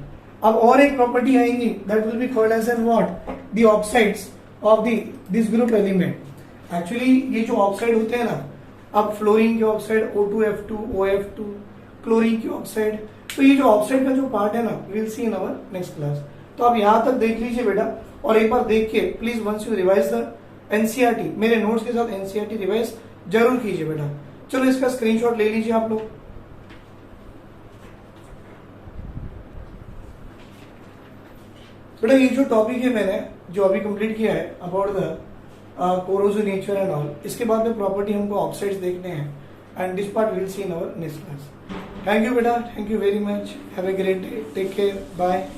अब और एक प्रॉपर्टी आएंगी, that will be called as an what, the oxides of this group element. Actually ये जो ऑक्साइड होते हैं ना, अब फ्लोरीन के ऑक्साइड O2F2, OF2, क्लोरीन की ऑक्साइड, तो ये जो ऑक्साइड का जो पार्ट है ना, will see in our next class. तो आप यहां तक देख लीजिए बेटा, और एक बार देख के please once you revise the NCERT, मेरे नोट्स के साथ एनसीईआरटी रिवाइज जरूर कीजिए बेटा। चलो इसका स्क्रीनशॉट ले लीजिए आप लोग। बेटा ये जो टॉपिक है मैंने जो अभी कंप्लीट किया है about the corrosive nature and all, इसके बाद में प्रॉपर्टी हमको ऑक्साइड्स देखने हैं, and this part will see in our next class. Thank you बेटा, thank you very much, have a great day, take care, bye.